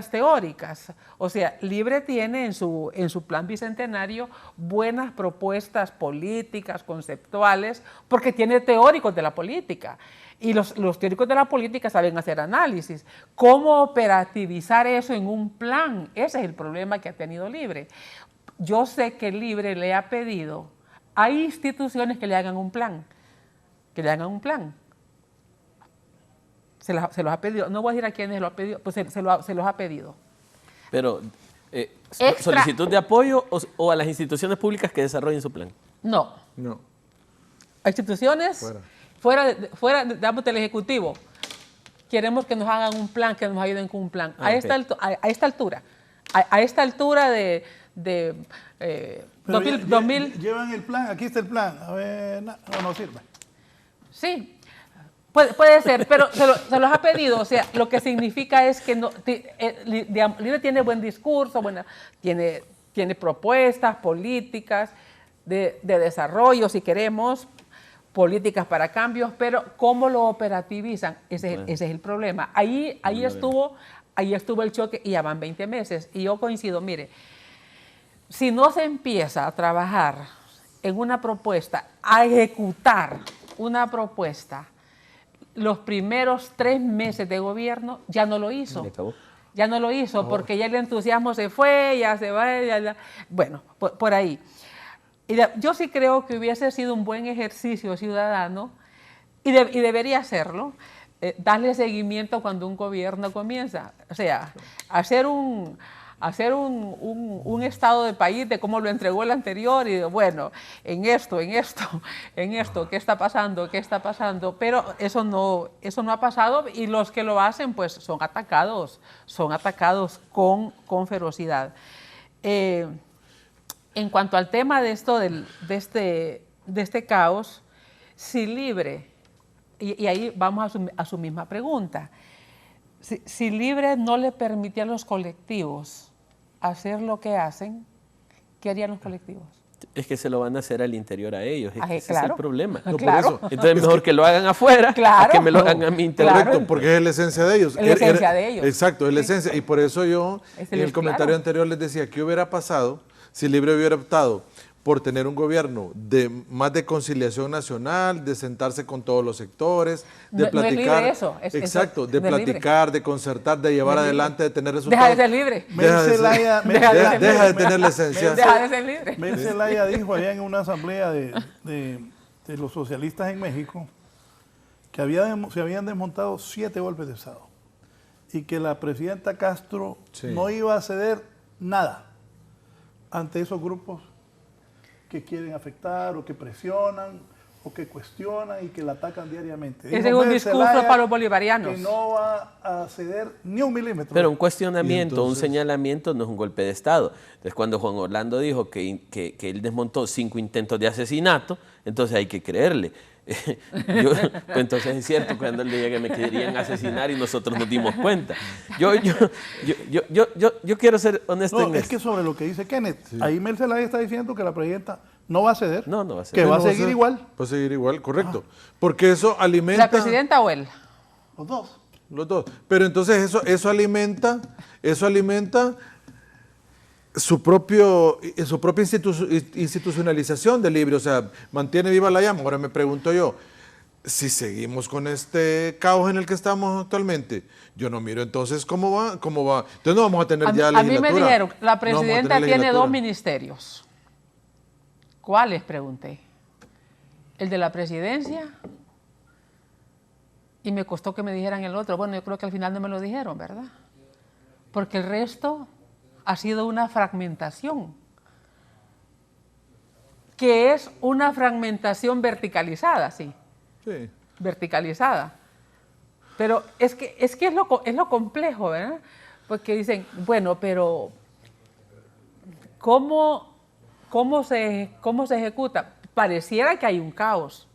teóricas. O sea, Libre tiene en su plan bicentenario buenas propuestas políticas, conceptuales, porque tiene teóricos de la política. Y los teóricos de la política saben hacer análisis. ¿Cómo operativizar eso en un plan? Ese es el problema que ha tenido Libre. Yo sé que Libre le ha pedido, hay instituciones que le hagan un plan, Se los ha pedido, no voy a decir a quiénes lo ha pedido, pues se los ha pedido. Pero, ¿solicitud de apoyo o a las instituciones públicas que desarrollen su plan? No. No. A instituciones fuera del Ejecutivo. Queremos que nos hagan un plan, que nos ayuden con un plan. A esta altura de 2000. Llevan el plan, aquí está el plan. A ver, no sirve. Sí, puede ser, pero se los ha pedido. O sea, lo que significa es que Libre tiene buen discurso, tiene propuestas políticas de desarrollo, si queremos, políticas para cambios, pero ¿cómo lo operativizan? Ese es el problema. Ahí estuvo el choque y ya van 20 meses. Y yo coincido, mire, si no se empieza a trabajar en una propuesta, a ejecutar una propuesta, los primeros 3 meses de gobierno ya no lo hizo. Ya no lo hizo porque ya el entusiasmo se fue, ya se va, bueno, por ahí. Y yo sí creo que hubiese sido un buen ejercicio ciudadano y debería hacerlo, darle seguimiento cuando un gobierno comienza. O sea, hacer un estado de país de cómo lo entregó el anterior y de, bueno, en esto, ¿qué está pasando? Pero eso no ha pasado y los que lo hacen pues son atacados con ferocidad. En cuanto al tema de esto, de este caos, si Libre, y ahí vamos a su misma pregunta, si Libre no le permitía a los colectivos hacer lo que hacen, ¿qué harían los colectivos? Es que se lo van a hacer al interior a ellos, ese claro, es el problema. No, claro. por eso. Entonces mejor que lo hagan afuera, claro, a que me lo hagan a mí interior. Correcto, porque es la esencia de ellos. Es la esencia de ellos. Exacto, es la esencia. Y por eso yo en el comentario anterior les decía, ¿qué hubiera pasado si Libre hubiera optado por tener un gobierno más de conciliación nacional, de sentarse con todos los sectores, de platicar? No es Libre eso. Exacto, de platicar, de concertar, de llevar adelante, de tener resultados. Deja de ser Libre. Deja de tener la esencia. Deja de ser Libre. Mel Zelaya dijo allá en una asamblea de los socialistas en México que se habían desmontado 7 golpes de Estado y que la presidenta Castro no iba a ceder nada ante esos grupos que quieren afectar o que presionan o que cuestionan y que la atacan diariamente. Ese es un discurso para los bolivarianos. Que no va a ceder ni un milímetro. Pero un cuestionamiento, un señalamiento no es un golpe de Estado. Entonces cuando Juan Orlando dijo que él desmontó 5 intentos de asesinato, entonces hay que creerle. Pues entonces es cierto cuando él decía que me querían asesinar y nosotros nos dimos cuenta. Yo quiero ser honesto en es esto. que sobre lo que dice Kenneth, ahí Mel Zelaya está diciendo que la presidenta no va a ceder, no va a ceder. que va a seguir igual. Va a seguir igual, correcto. Porque eso alimenta... ¿La presidenta o él? Los dos. Los dos. Pero entonces eso alimenta su propia institucionalización del Libre, o sea, mantiene viva la llama. Ahora me pregunto yo, si seguimos con este caos en el que estamos actualmente, yo no miro entonces cómo va. Entonces no vamos a tener ya legislatura. A mí me dijeron, la presidenta no tiene 2 ministerios. ¿Cuáles? Pregunté. El de la presidencia y me costó que me dijeran el otro. Bueno, yo creo que al final no me lo dijeron, ¿verdad? Porque el resto ha sido una fragmentación, que es una fragmentación verticalizada, sí. Sí. Verticalizada. Pero es lo complejo, ¿verdad? Porque dicen, bueno, pero ¿cómo se ejecuta? Pareciera que hay un caos.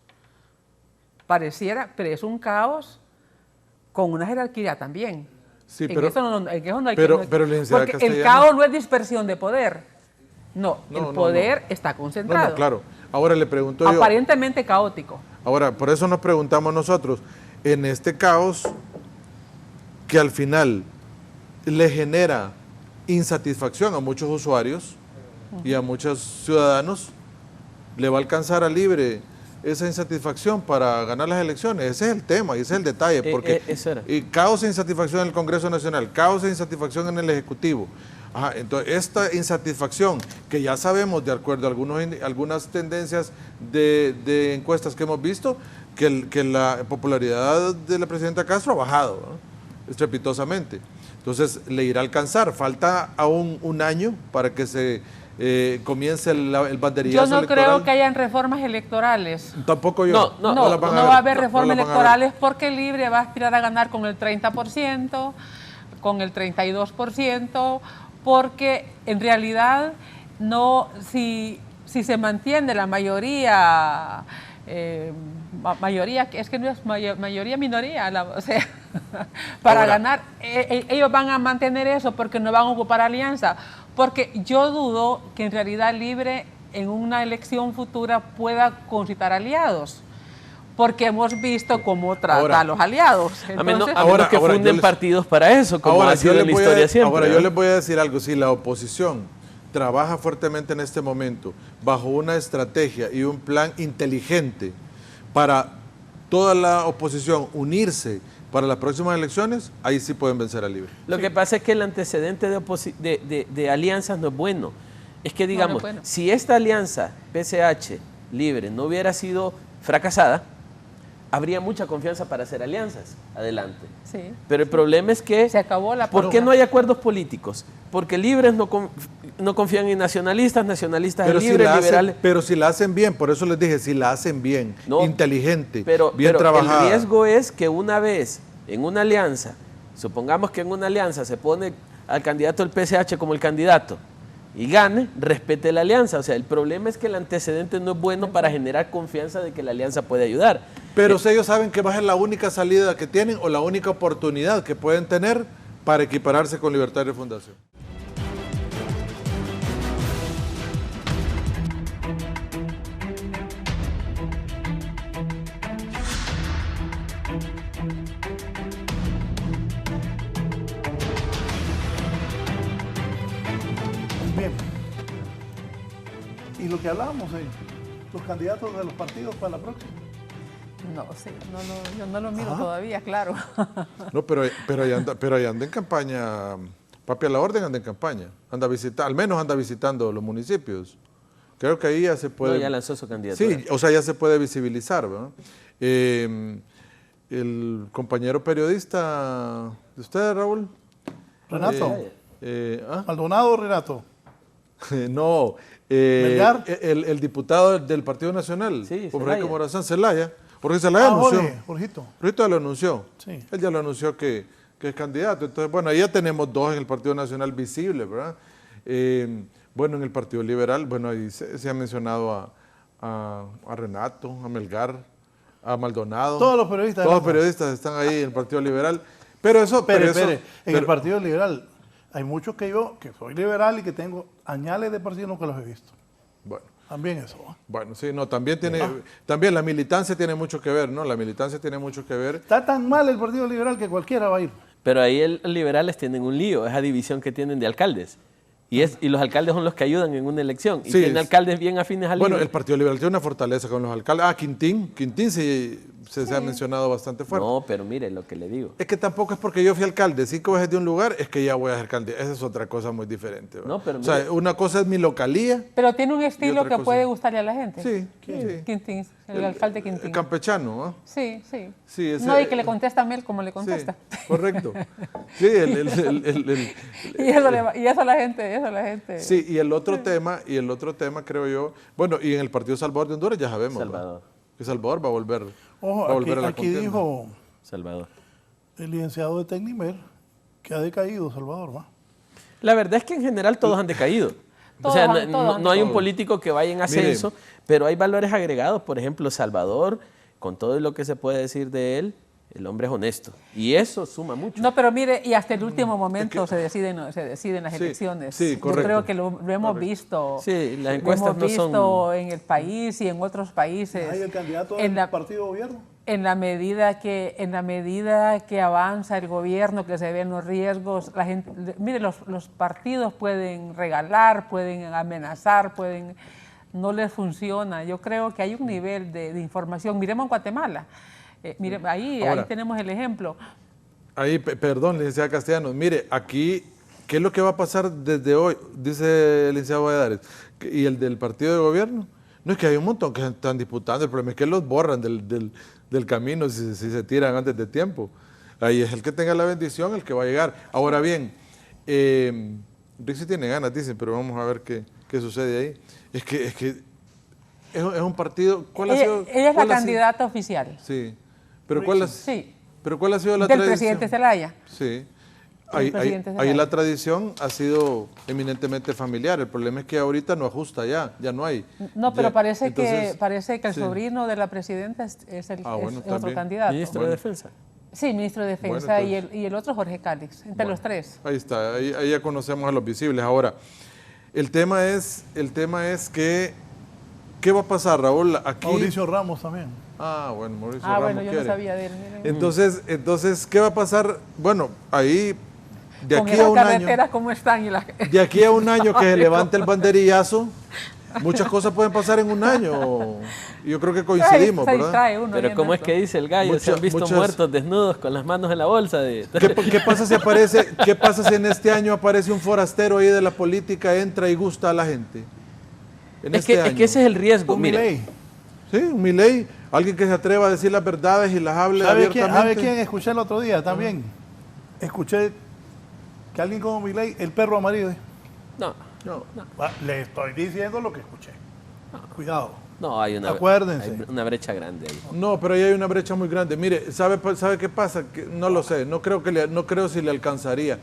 Pareciera, pero es un caos con una jerarquía también. Sí, pero no hay porque el caos no es dispersión de poder. No, el poder está concentrado. No, claro. Ahora le pregunto yo. Aparentemente caótico. Ahora, por eso nos preguntamos nosotros, en este caos que al final le genera insatisfacción a muchos usuarios y a muchos ciudadanos, ¿le va a alcanzar a Libre esa insatisfacción para ganar las elecciones. Ese es el tema y ese es el detalle, porque eso era. y causa insatisfacción en el Congreso Nacional, causa insatisfacción en el Ejecutivo. Ajá, entonces, esta insatisfacción, que ya sabemos, de acuerdo a algunas tendencias de encuestas que hemos visto, que la popularidad de la presidenta Castro ha bajado, ¿no?, estrepitosamente. Entonces, le irá a alcanzar. Falta aún un año para que se comience el banderillazo Yo no electoral. creo que hayan reformas electorales. Tampoco yo. No las van va a haber No, reformas no las van a ver. electorales porque Libre va a aspirar a ganar con el 30%, con el 32%, porque en realidad no, si se mantiene la mayoría, es que no es mayoría, minoría, o sea, para Ahora, ganar, ellos van a mantener eso porque no van a ocupar alianza, porque yo dudo que en realidad Libre en una elección futura pueda concitar aliados, porque hemos visto cómo trata a los aliados. A menos Ahora que funden partidos para eso, como ha sido en la historia siempre. Ahora, yo les voy a decir algo. Si la oposición trabaja fuertemente en este momento bajo una estrategia y un plan inteligente para toda la oposición unirse para las próximas elecciones, ahí sí pueden vencer a Libre. Lo que pasa es que el antecedente de alianzas no es bueno. Es que, digamos, bueno. si esta alianza PSH Libre no hubiera sido fracasada, habría mucha confianza para hacer alianzas adelante. Sí. Pero el problema es que, Se acabó la ¿por qué no hay acuerdos políticos? Porque libres no confían en nacionalistas en libres, liberales. Pero si la hacen bien, por eso les dije, si la hacen bien, inteligente, bien trabajada. El riesgo es que una vez en una alianza, supongamos que en una alianza se pone al candidato del PSH como el candidato y gane, respete la alianza. O sea, el problema es que el antecedente no es bueno para generar confianza de que la alianza puede ayudar. Pero si ellos saben que va a ser la única salida que tienen o la única oportunidad que pueden tener para equipararse con Libertad de Fundación. Bien. Y lo que hablábamos, los candidatos de los partidos para la próxima. No, sí, yo no lo miro todavía, claro. No, pero ahí anda en campaña, Papi a la Orden anda en campaña, al menos anda visitando los municipios. Creo que ahí ya se puede... No, ya lanzó su candidatura. Sí, o sea, ya se puede visibilizar, ¿verdad? El compañero periodista de usted, Raúl. Renato. ¿Ah? Maldonado o Renato. No, ¿Melgar? el diputado del Partido Nacional, Sí, Jorge Zelaya. Morazán Zelaya, porque Zelaya anunció. Jorgito. Jorgito ya lo anunció. Sí. Él ya lo anunció que es candidato. Entonces, bueno, ahí ya tenemos dos en el Partido Nacional visibles, ¿verdad? Bueno, en el Partido Liberal, bueno, ahí se ha mencionado a Renato, a Melgar, a Maldonado. Todos los periodistas. Todos los periodistas están ahí en el Partido Liberal. Pero eso... Espere. En el Partido Liberal hay muchos que soy liberal y que tengo añales de partido, nunca los he visto. Bueno. También eso. Bueno, sí, no, también la militancia tiene mucho que ver, ¿no? La militancia tiene mucho que ver. Está tan mal el Partido Liberal que cualquiera va a ir. Pero ahí los liberales tienen un lío, esa división que tienen de alcaldes. Y los alcaldes son los que ayudan en una elección. Y Sí, tienen alcaldes bien afines al Bueno, Libre. el Partido Liberal tiene una fortaleza con los alcaldes. Quintín sí se ha mencionado bastante fuerte. No, pero mire lo que le digo. Es que tampoco es porque yo fui alcalde 5 veces de un lugar, es que ya voy a ser candidato. Esa es otra cosa muy diferente, ¿verdad? No, pero o sea, mire. una cosa es mi localía. Pero tiene un Y estilo otra que cosa. puede gustarle a la gente. Sí. Quintín, el alcalde Quintín. Campechano, ¿no? Sí. Sí, ese- No, y que le contesta a Mel como le Sí, contesta. correcto. Sí, Y eso a la gente. sí, y el otro tema, creo yo, bueno, y en el Partido Salvador de Honduras ya sabemos, ¿verdad? Salvador. Que Salvador va a volver, Ojo, a la aquí contienda. dijo Salvador. el licenciado de Tecnimer que ha decaído Salvador, ¿va? La verdad es que en general todos han decaído. Todos o sea, han- todos han no hay un decaído. político que vaya en ascenso, pero hay valores agregados. Por ejemplo, Salvador, con todo lo que se puede decir de él, el hombre es honesto. Y eso suma mucho. No, pero mire, y hasta el último momento se deciden las Sí, elecciones. sí, Yo correcto. creo que lo hemos visto. Sí, las Lo encuestas hemos no visto son... en el país y en otros países. ¿Hay el candidato En del la- partido gobierno? En la medida que avanza el gobierno, que se ven los riesgos, la gente, mire, los partidos pueden regalar, pueden amenazar, pueden no les funciona. Yo creo que hay un nivel de información. Miremos en Guatemala. Ahí tenemos el ejemplo. Ahí, perdón, licenciada Castellanos. Mire, aquí, ¿qué es lo que va a pasar desde hoy? Dice el licenciado Valladares. ¿Y el del partido de gobierno? No, es que hay un montón que están disputando. El problema es que los borran del camino si se tiran antes de tiempo. Ahí es el que tenga la bendición, el que va a llegar. Ahora bien, Rixi tiene ganas, dicen, pero vamos a ver qué sucede ahí. Es que es un partido. Ella es la candidata oficial. Sí. Pero ¿cuál ha sido la tradición? Del presidente Zelaya. Sí. Ahí la tradición ha sido eminentemente familiar. El problema es que ahorita no ajusta ya no hay. No, pero parece que el sobrino de la presidenta es otro candidato. Ministro de Defensa. Sí, ministro de Defensa, bueno, y el otro Jorge Cálix, entre los tres. Ahí está, ahí ya conocemos a los visibles. Ahora, el tema es que, ¿qué va a pasar, Raúl? Aquí... Mauricio Ramos también. Bueno, Mauricio Ramos yo no sabía de él. Entonces, ¿qué va a pasar? Bueno, ahí, de con aquí a un carreteras, año... ¿cómo están? De aquí a un año que se levante el banderillazo, muchas cosas pueden pasar en un año. Yo creo que coincidimos, ¿verdad? Pero ¿cómo es que dice el gallo? Se han visto muertos desnudos con las manos en la bolsa. ¿Qué pasa si en este año aparece un forastero ahí de la política, entra y gusta a la gente? Es que ese es el riesgo. Un Milei. Sí, un Milei. Alguien que se atreva a decir las verdades y las hable abiertamente. ¿Sabe quién escuché el otro día también? Escuché que alguien como Milei, el perro amarillo. No. Le estoy diciendo lo que escuché. Cuidado. No, Acuérdense. Hay una brecha grande ahí. No, pero ahí hay una brecha muy grande. Mire, ¿sabe qué pasa? Que no lo sé, no creo si le alcanzaría.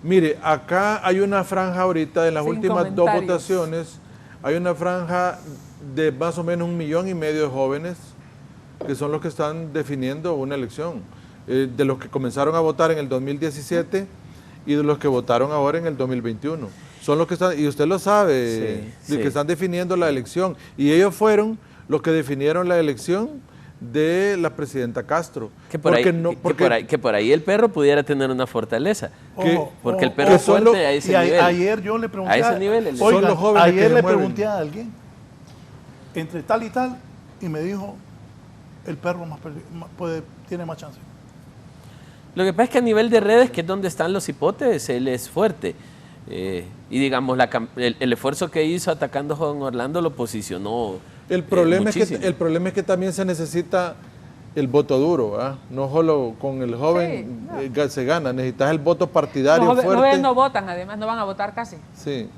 Mire, acá hay una franja ahorita, en las últimas dos votaciones, hay una franja de más o menos 1,5 millones de jóvenes que son los que están definiendo una elección. De los que comenzaron a votar en el 2017 y de los que votaron ahora en el 2021. Son los que están, y usted lo sabe, que están definiendo la elección. Y ellos fueron los que definieron la elección de la presidenta Castro. Que por ahí el perro pudiera tener una fortaleza. Porque el perro es fuerte a ese nivel. Ayer yo le pregunté. A ese nivel. Son los jóvenes ayer que le mueven. pregunté a alguien entre tal y tal y me dijo el perro tiene más chance. Lo que pasa es que a nivel de redes, que es donde están los hipotes, él es fuerte. Y digamos, el esfuerzo que hizo atacando a Juan Orlando lo posicionó. El problema es que también se necesita el voto duro, ¿eh? No solo con el joven se gana, necesitas el voto partidario fuerte. Los jóvenes no votan, además no van a votar casi. Sí.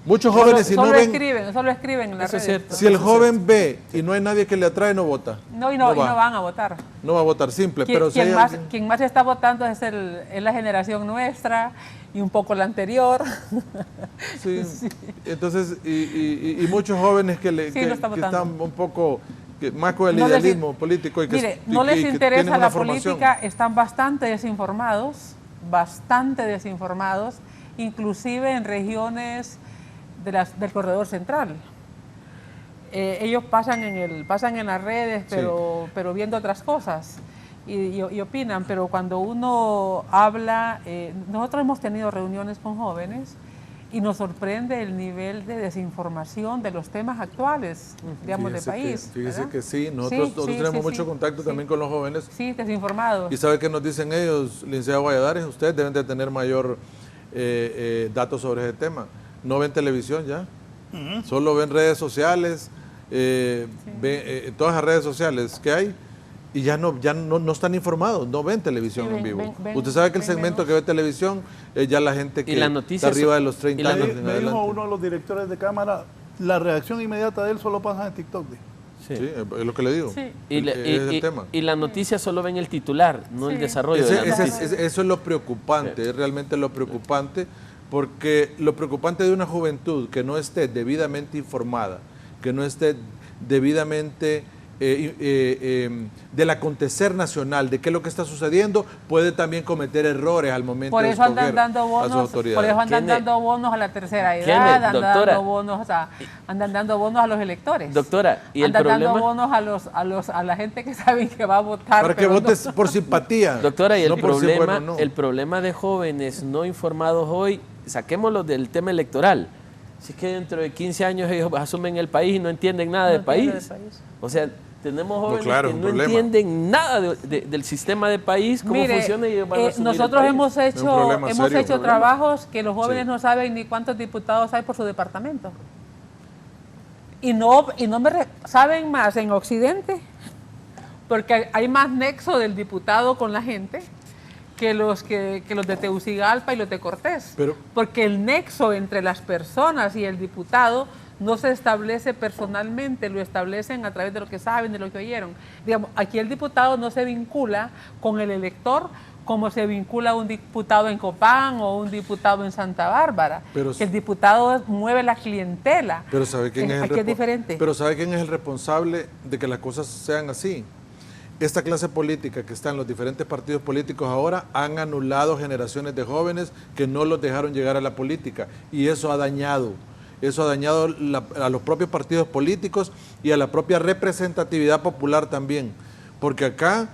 Muchos jóvenes solo escriben en las redes. Cierto. Si el joven ve y no hay nadie que le atrae, no vota. No van a votar. No va a votar, simple. Quien más está votando es la generación nuestra y un poco la anterior. Sí. Entonces, y muchos jóvenes que están un poco más con el idealismo político. No les interesa la política, están bastante desinformados, inclusive en regiones del corredor central. Ellos pasan en las redes, pero viendo otras cosas y opinan, pero cuando uno habla, nosotros hemos tenido reuniones con jóvenes y nos sorprende el nivel de desinformación de los temas actuales, digamos, del país. Fíjese que sí, nosotros tenemos mucho contacto también con los jóvenes. Sí, desinformados. ¿Y sabe qué nos dicen ellos, licenciado Valladares? Ustedes deben de tener mayor datos sobre ese tema. No ven televisión ya, solo ven redes sociales, ven, todas las redes sociales que hay, y ya no están informados, no ven televisión en vivo. Usted sabe que el segmento que ve televisión es ya la gente que está arriba de los 30 años. Me dijo uno de los directores de cámara, la reacción inmediata de él solo pasa en TikTok. Sí, es lo que le digo. Sí. Y la noticia solo ven el titular, no el desarrollo de la noticia. Eso es lo preocupante, es realmente lo preocupante. Porque lo preocupante de una juventud que no esté debidamente informada, que no esté debidamente del acontecer nacional, de qué es lo que está sucediendo, puede también cometer errores al momento de escoger a sus autoridades. Por eso andan dando bonos a la tercera edad, andan dando bonos a los electores. Doctora, ¿y andan dando bonos a la gente que saben que va a votar. Para que votes por simpatía. Doctora, y el problema de jóvenes no informados hoy, saquémoslo del tema electoral, Si es que dentro de 15 años ellos asumen el país y no entienden nada del país. O sea, tenemos jóvenes que no entienden nada del sistema de país, cómo funciona, y ellos van a asumir nosotros el país. hemos hecho trabajos que los jóvenes no saben ni cuántos diputados hay por su departamento. Y no saben más en Occidente, porque hay más nexo del diputado con la gente que los de Tegucigalpa y los de Cortés. Porque el nexo entre las personas y el diputado no se establece personalmente, lo establecen a través de lo que saben, de lo que oyeron. Digamos, aquí el diputado no se vincula con el elector como se vincula un diputado en Copán o un diputado en Santa Bárbara. Que el diputado mueve la clientela. Pero ¿sabe quién es diferente? Pero ¿sabe quién es el responsable de que las cosas sean así? Esta clase política que está en los diferentes partidos políticos ahora han anulado generaciones de jóvenes que no los dejaron llegar a la política, y eso ha dañado a los propios partidos políticos y a la propia representatividad popular también, porque acá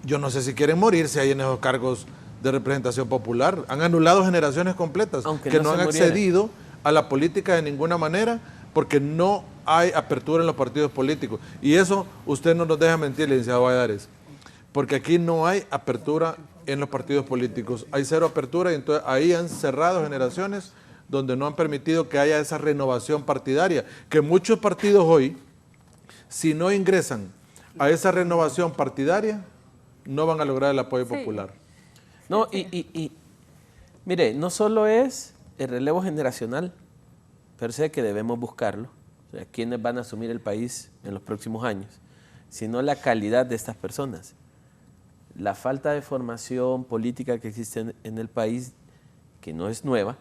yo no sé si quieren morirse ahí en esos cargos de representación popular. Han anulado generaciones completas que no han accedido a la política de ninguna manera, porque no hay apertura en los partidos políticos. Y eso usted no nos deja mentir, licenciado Valladares, porque aquí no hay apertura en los partidos políticos. Hay cero apertura, y entonces ahí han cerrado generaciones donde no han permitido que haya esa renovación partidaria, que muchos partidos hoy, si no ingresan a esa renovación partidaria, no van a lograr el apoyo popular. No, y mire, no solo es el relevo generacional, per se, que debemos buscarlo, o sea, quiénes van a asumir el país en los próximos años, sino la calidad de estas personas. La falta de formación política que existe en el país, que no es nueva,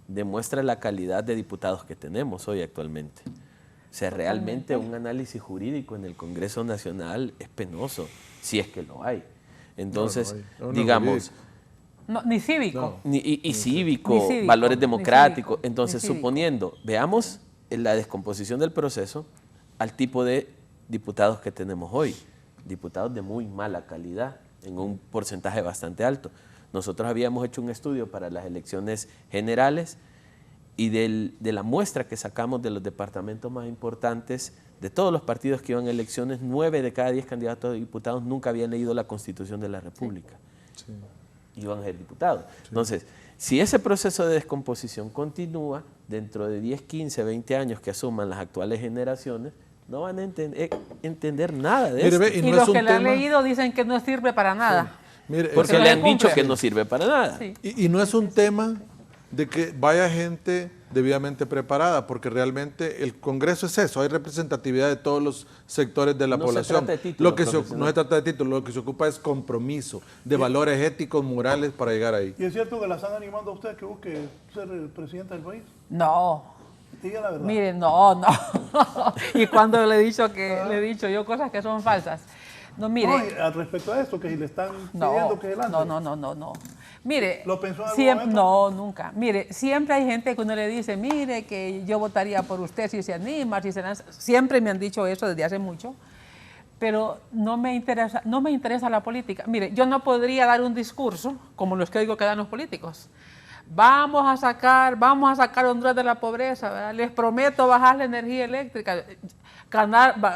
demuestra la calidad de diputados que tenemos hoy actualmente. O sea, realmente un análisis jurídico en el Congreso Nacional es penoso, si es que lo hay. Entonces, digamos... No, ni cívico. Ni cívico, valores democráticos. Entonces, suponiendo, veamos la descomposición del proceso al tipo de diputados que tenemos hoy. Diputados de muy mala calidad, en un porcentaje bastante alto. Nosotros habíamos hecho un estudio para las elecciones generales, y de la muestra que sacamos de los departamentos más importantes, de todos los partidos que iban a elecciones, 9 de cada 10 candidatos a diputados nunca habían leído la Constitución de la República. Sí. Iban a ser diputados. Sí. Entonces, si ese proceso de descomposición continúa, dentro de 10, 15, 20 años que asuman las actuales generaciones, no van a entender nada de eso. Y los que le han leído dicen que no sirve para nada. Sí. Mire, porque le han dicho que no sirve para nada. Sí. Y no es un tema de que vaya gente debidamente preparada, porque realmente el Congreso es eso, hay representatividad de todos los sectores de la población. Se trata de título, no se trata de título, lo que se ocupa es compromiso, de valores éticos, morales para llegar ahí. ¿Y es cierto que la están animando a usted que busque ser el presidente del país? No. Diga la verdad. Mire, no. Y cuando le he dicho yo cosas que son falsas. No, mire. No, al respecto a esto, que si le están pidiendo que adelante. No. Mire, ¿lo pensó en algún momento? No, nunca. Mire, siempre hay gente que uno le dice, mire, que yo votaría por usted si se anima, si se lanza. Siempre me han dicho eso desde hace mucho, pero no me interesa la política. Mire, yo no podría dar un discurso como los que digo que dan los políticos. Vamos a sacar a Honduras de la pobreza, ¿verdad? Les prometo bajar la energía eléctrica,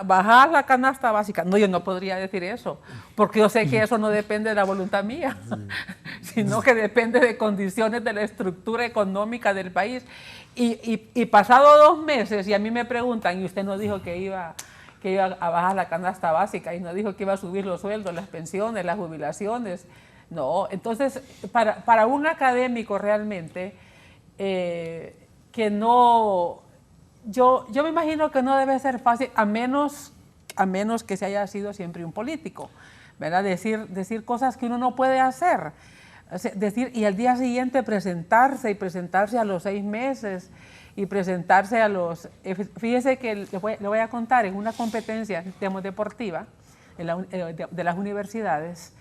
bajar la canasta básica. No, yo no podría decir eso, porque yo sé que eso no depende de la voluntad mía, sino que depende de condiciones de la estructura económica del país. Y pasado 2 meses, y a mí me preguntan, y usted no dijo que iba a bajar la canasta básica, y no dijo que iba a subir los sueldos, las pensiones, las jubilaciones. No, entonces, para un académico realmente, que no, yo me imagino que no debe ser fácil, a menos que se haya sido siempre un político, ¿verdad? Decir cosas que uno no puede hacer, y al día siguiente presentarse a los 6 meses, y presentarse a los... Fíjese que le voy a contar, en una competencia, digamos, deportiva de las universidades,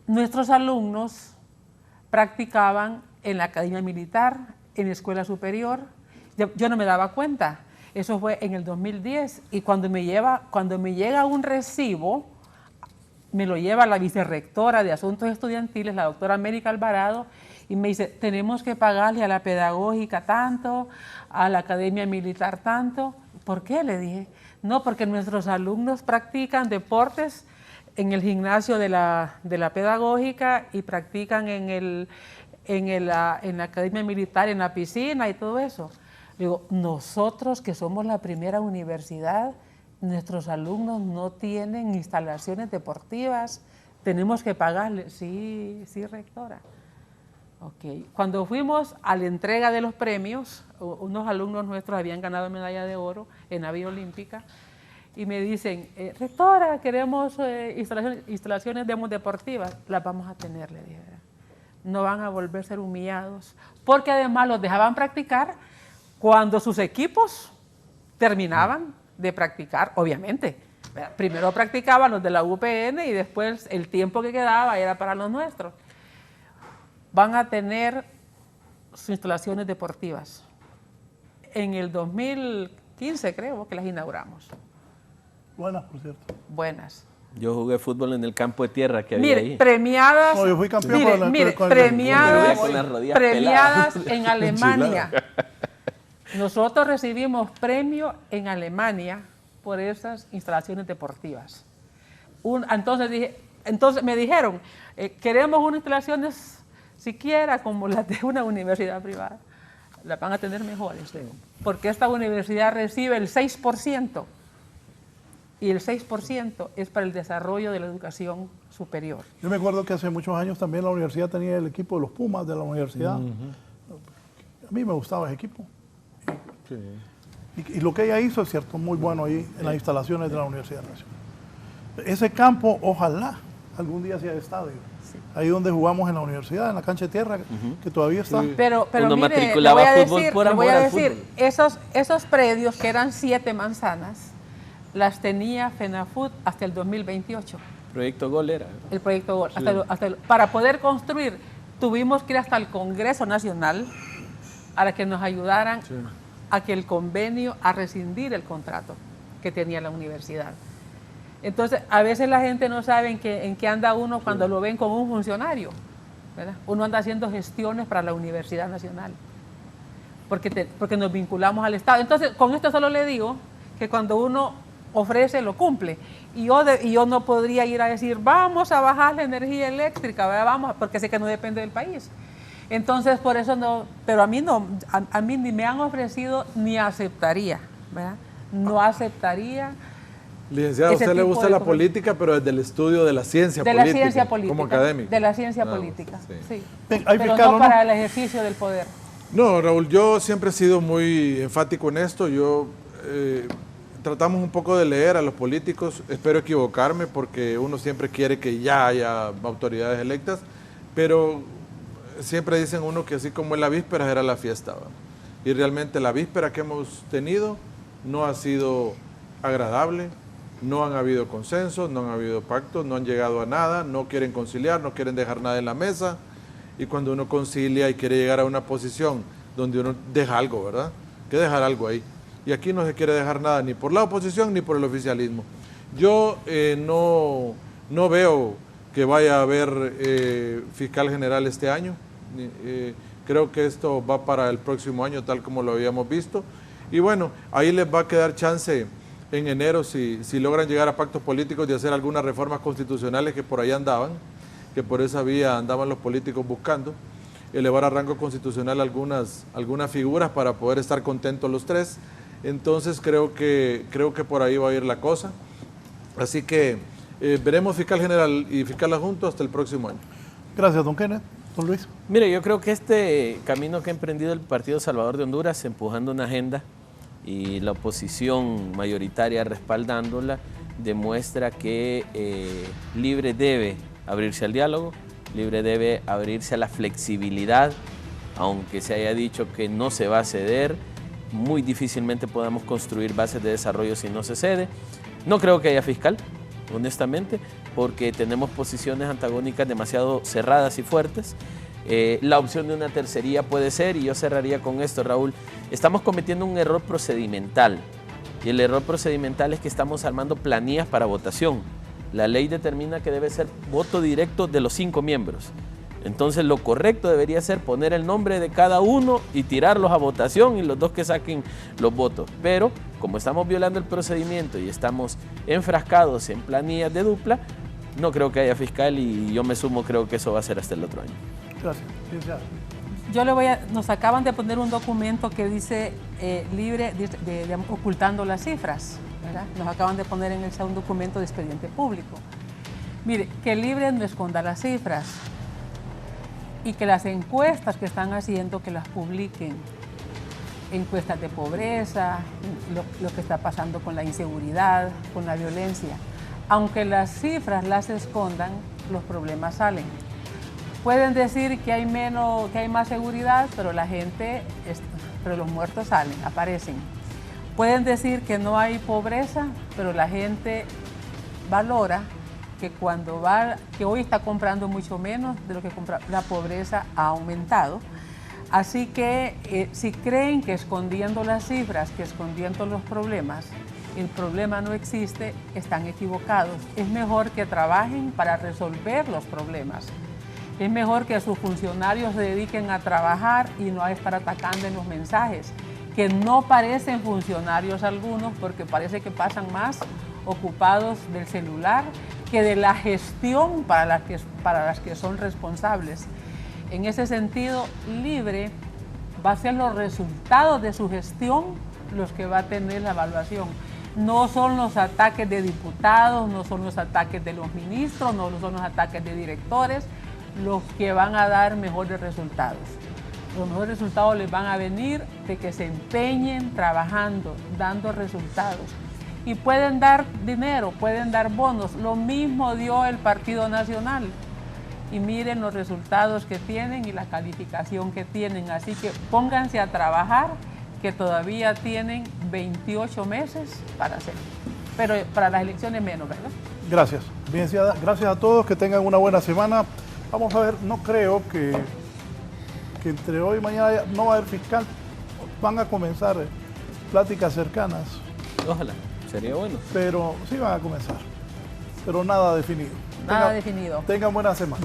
nuestros alumnos practicaban en la academia militar, en la escuela superior. Yo no me daba cuenta. Eso fue en el 2010. Y cuando me llega un recibo me lo lleva la vicerrectora de Asuntos Estudiantiles, la doctora América Alvarado, y me dice, tenemos que pagarle a la pedagógica tanto, a la academia militar tanto. ¿Por qué? Le dije. No, porque nuestros alumnos practican deportes en el gimnasio de la pedagógica y practican en la academia militar, en la piscina y todo eso. Digo, nosotros que somos la primera universidad, nuestros alumnos no tienen instalaciones deportivas, tenemos que pagarles. Sí, rectora. Okay. Cuando fuimos a la entrega de los premios, unos alumnos nuestros habían ganado medalla de oro en la Vía Olímpica y me dicen, rectora, queremos instalaciones deportivas. Las vamos a tener, le dije. No van a volver a ser humillados, porque además los dejaban practicar cuando sus equipos terminaban de practicar, obviamente. Primero practicaban los de la UPN y después el tiempo que quedaba era para los nuestros. Van a tener sus instalaciones deportivas. En el 2015 creo que las inauguramos. Buenas, por cierto. Buenas. Yo jugué fútbol en el campo de tierra que había ahí. Premiadas. No, yo fui campeón premiadas en Alemania. Nosotros recibimos premio en Alemania por esas instalaciones deportivas. Entonces me dijeron, queremos unas instalaciones siquiera como las de una universidad privada. Las van a tener mejores, porque esta universidad recibe el 6%. Y el 6% es para el desarrollo de la educación superior. Yo me acuerdo que hace muchos años también la universidad tenía el equipo de los Pumas de la universidad. A mí me gustaba ese equipo. Y lo que ella hizo es cierto, muy bueno ahí en las instalaciones de la Universidad Nacional. Ese campo, ojalá algún día sea estadio. Sí. Ahí donde jugamos en la universidad, en la cancha de tierra, que todavía está. Sí. Pero mire, le voy a decir, esos predios que eran 7 manzanas, las tenía FENAFUT hasta el 2028. Proyecto Gol era. El proyecto Gol. Sí. Para poder construir, tuvimos que ir hasta el Congreso Nacional para que nos ayudaran a que el convenio, a rescindir el contrato que tenía la universidad. Entonces, a veces la gente no sabe en qué anda uno cuando lo ven como un funcionario, ¿verdad? Uno anda haciendo gestiones para la Universidad Nacional, porque nos vinculamos al Estado. Entonces, con esto solo le digo que cuando uno ofrece, lo cumple. Y yo no podría ir a decir, vamos a bajar la energía eléctrica, ¿verdad? Vamos, porque sé que no depende del país. Entonces, por eso no, pero a mí ni me han ofrecido ni aceptaría, ¿verdad? No aceptaría. Licenciado, a usted le gusta la política, pero desde el estudio de la ciencia política. De la ciencia política. Como académico. De la ciencia política, sí. Pero no para el ejercicio del poder. No, Raúl, yo siempre he sido muy enfático en esto. Tratamos un poco de leer a los políticos. Espero equivocarme porque uno siempre quiere que ya haya autoridades electas, pero siempre dicen uno que así como en la víspera era la fiesta, ¿va? Y realmente la víspera que hemos tenido no ha sido agradable. No han habido consensos, no han habido pactos, no han llegado a nada, no quieren conciliar, no quieren dejar nada en la mesa. Y cuando uno concilia y quiere llegar a una posición donde uno deja algo, ¿verdad? Hay que dejar algo ahí. Y aquí no se quiere dejar nada ni por la oposición ni por el oficialismo. Yo no veo que vaya a haber fiscal general este año. Creo que esto va para el próximo año, tal como lo habíamos visto. Y bueno, ahí les va a quedar chance en enero, si logran llegar a pactos políticos, de hacer algunas reformas constitucionales que por ahí andaban, que por esa vía andaban los políticos buscando, elevar a rango constitucional algunas figuras para poder estar contentos los tres. Entonces creo que por ahí va a ir la cosa. Así que veremos fiscal general y fiscal adjunto hasta el próximo año. Gracias, don Kenneth. Don Luis. Mire, yo creo que este camino que ha emprendido el Partido Salvador de Honduras, empujando una agenda, y la oposición mayoritaria respaldándola, demuestra que Libre debe abrirse al diálogo, Libre debe abrirse a la flexibilidad, aunque se haya dicho que no se va a ceder, muy difícilmente podamos construir bases de desarrollo si no se cede. No creo que haya fiscal, honestamente, porque tenemos posiciones antagónicas demasiado cerradas y fuertes. La opción de una tercería puede ser, y yo cerraría con esto, Raúl, estamos cometiendo un error procedimental, y el error procedimental es que estamos armando planillas para votación. la ley determina que debe ser voto directo de los 5 miembros. Entonces lo correcto debería ser poner el nombre de cada uno y tirarlos a votación y los 2 que saquen los votos. Pero como estamos violando el procedimiento y estamos enfrascados en planillas de dupla, no creo que haya fiscal y yo me sumo, creo que eso va a ser hasta el otro año. Gracias. Yo nos acaban de poner un documento que dice libre ocultando las cifras, ¿verdad? Nos acaban de poner en un documento de expediente público. Mire, que Libre no esconda las cifras y que las encuestas que están haciendo, que las publiquen. Encuestas de pobreza, lo que está pasando con la inseguridad, con la violencia. Aunque las cifras las escondan, los problemas salen. Pueden decir que hay más seguridad, pero pero los muertos salen, aparecen. Pueden decir que no hay pobreza, pero la gente valora que hoy está comprando mucho menos de lo que compra. La pobreza ha aumentado. Así que si creen que escondiendo las cifras, que escondiendo los problemas, el problema no existe, están equivocados. Es mejor que trabajen para resolver los problemas. Es mejor que sus funcionarios se dediquen a trabajar y no a estar atacando en los mensajes, que no parecen funcionarios algunos porque parece que pasan más ocupados del celular que de la gestión para las que son responsables. En ese sentido, Libre va a ser los resultados de su gestión los que va a tener la evaluación. No son los ataques de diputados, no son los ataques de los ministros, no son los ataques de directores los que van a dar mejores resultados. Los mejores resultados les van a venir de que se empeñen trabajando, dando resultados. Y pueden dar dinero, pueden dar bonos. Lo mismo dio el Partido Nacional. Y miren los resultados que tienen y la calificación que tienen. Así que pónganse a trabajar, que todavía tienen 28 meses para hacerlo. Pero para las elecciones menos, ¿verdad? Gracias. Bien, gracias a todos, que tengan una buena semana. Vamos a ver, no creo que entre hoy y mañana no va a haber fiscal. Van a comenzar pláticas cercanas. Ojalá, sería bueno. Pero sí van a comenzar. Pero nada definido. Nada definido. Tengan buena semana.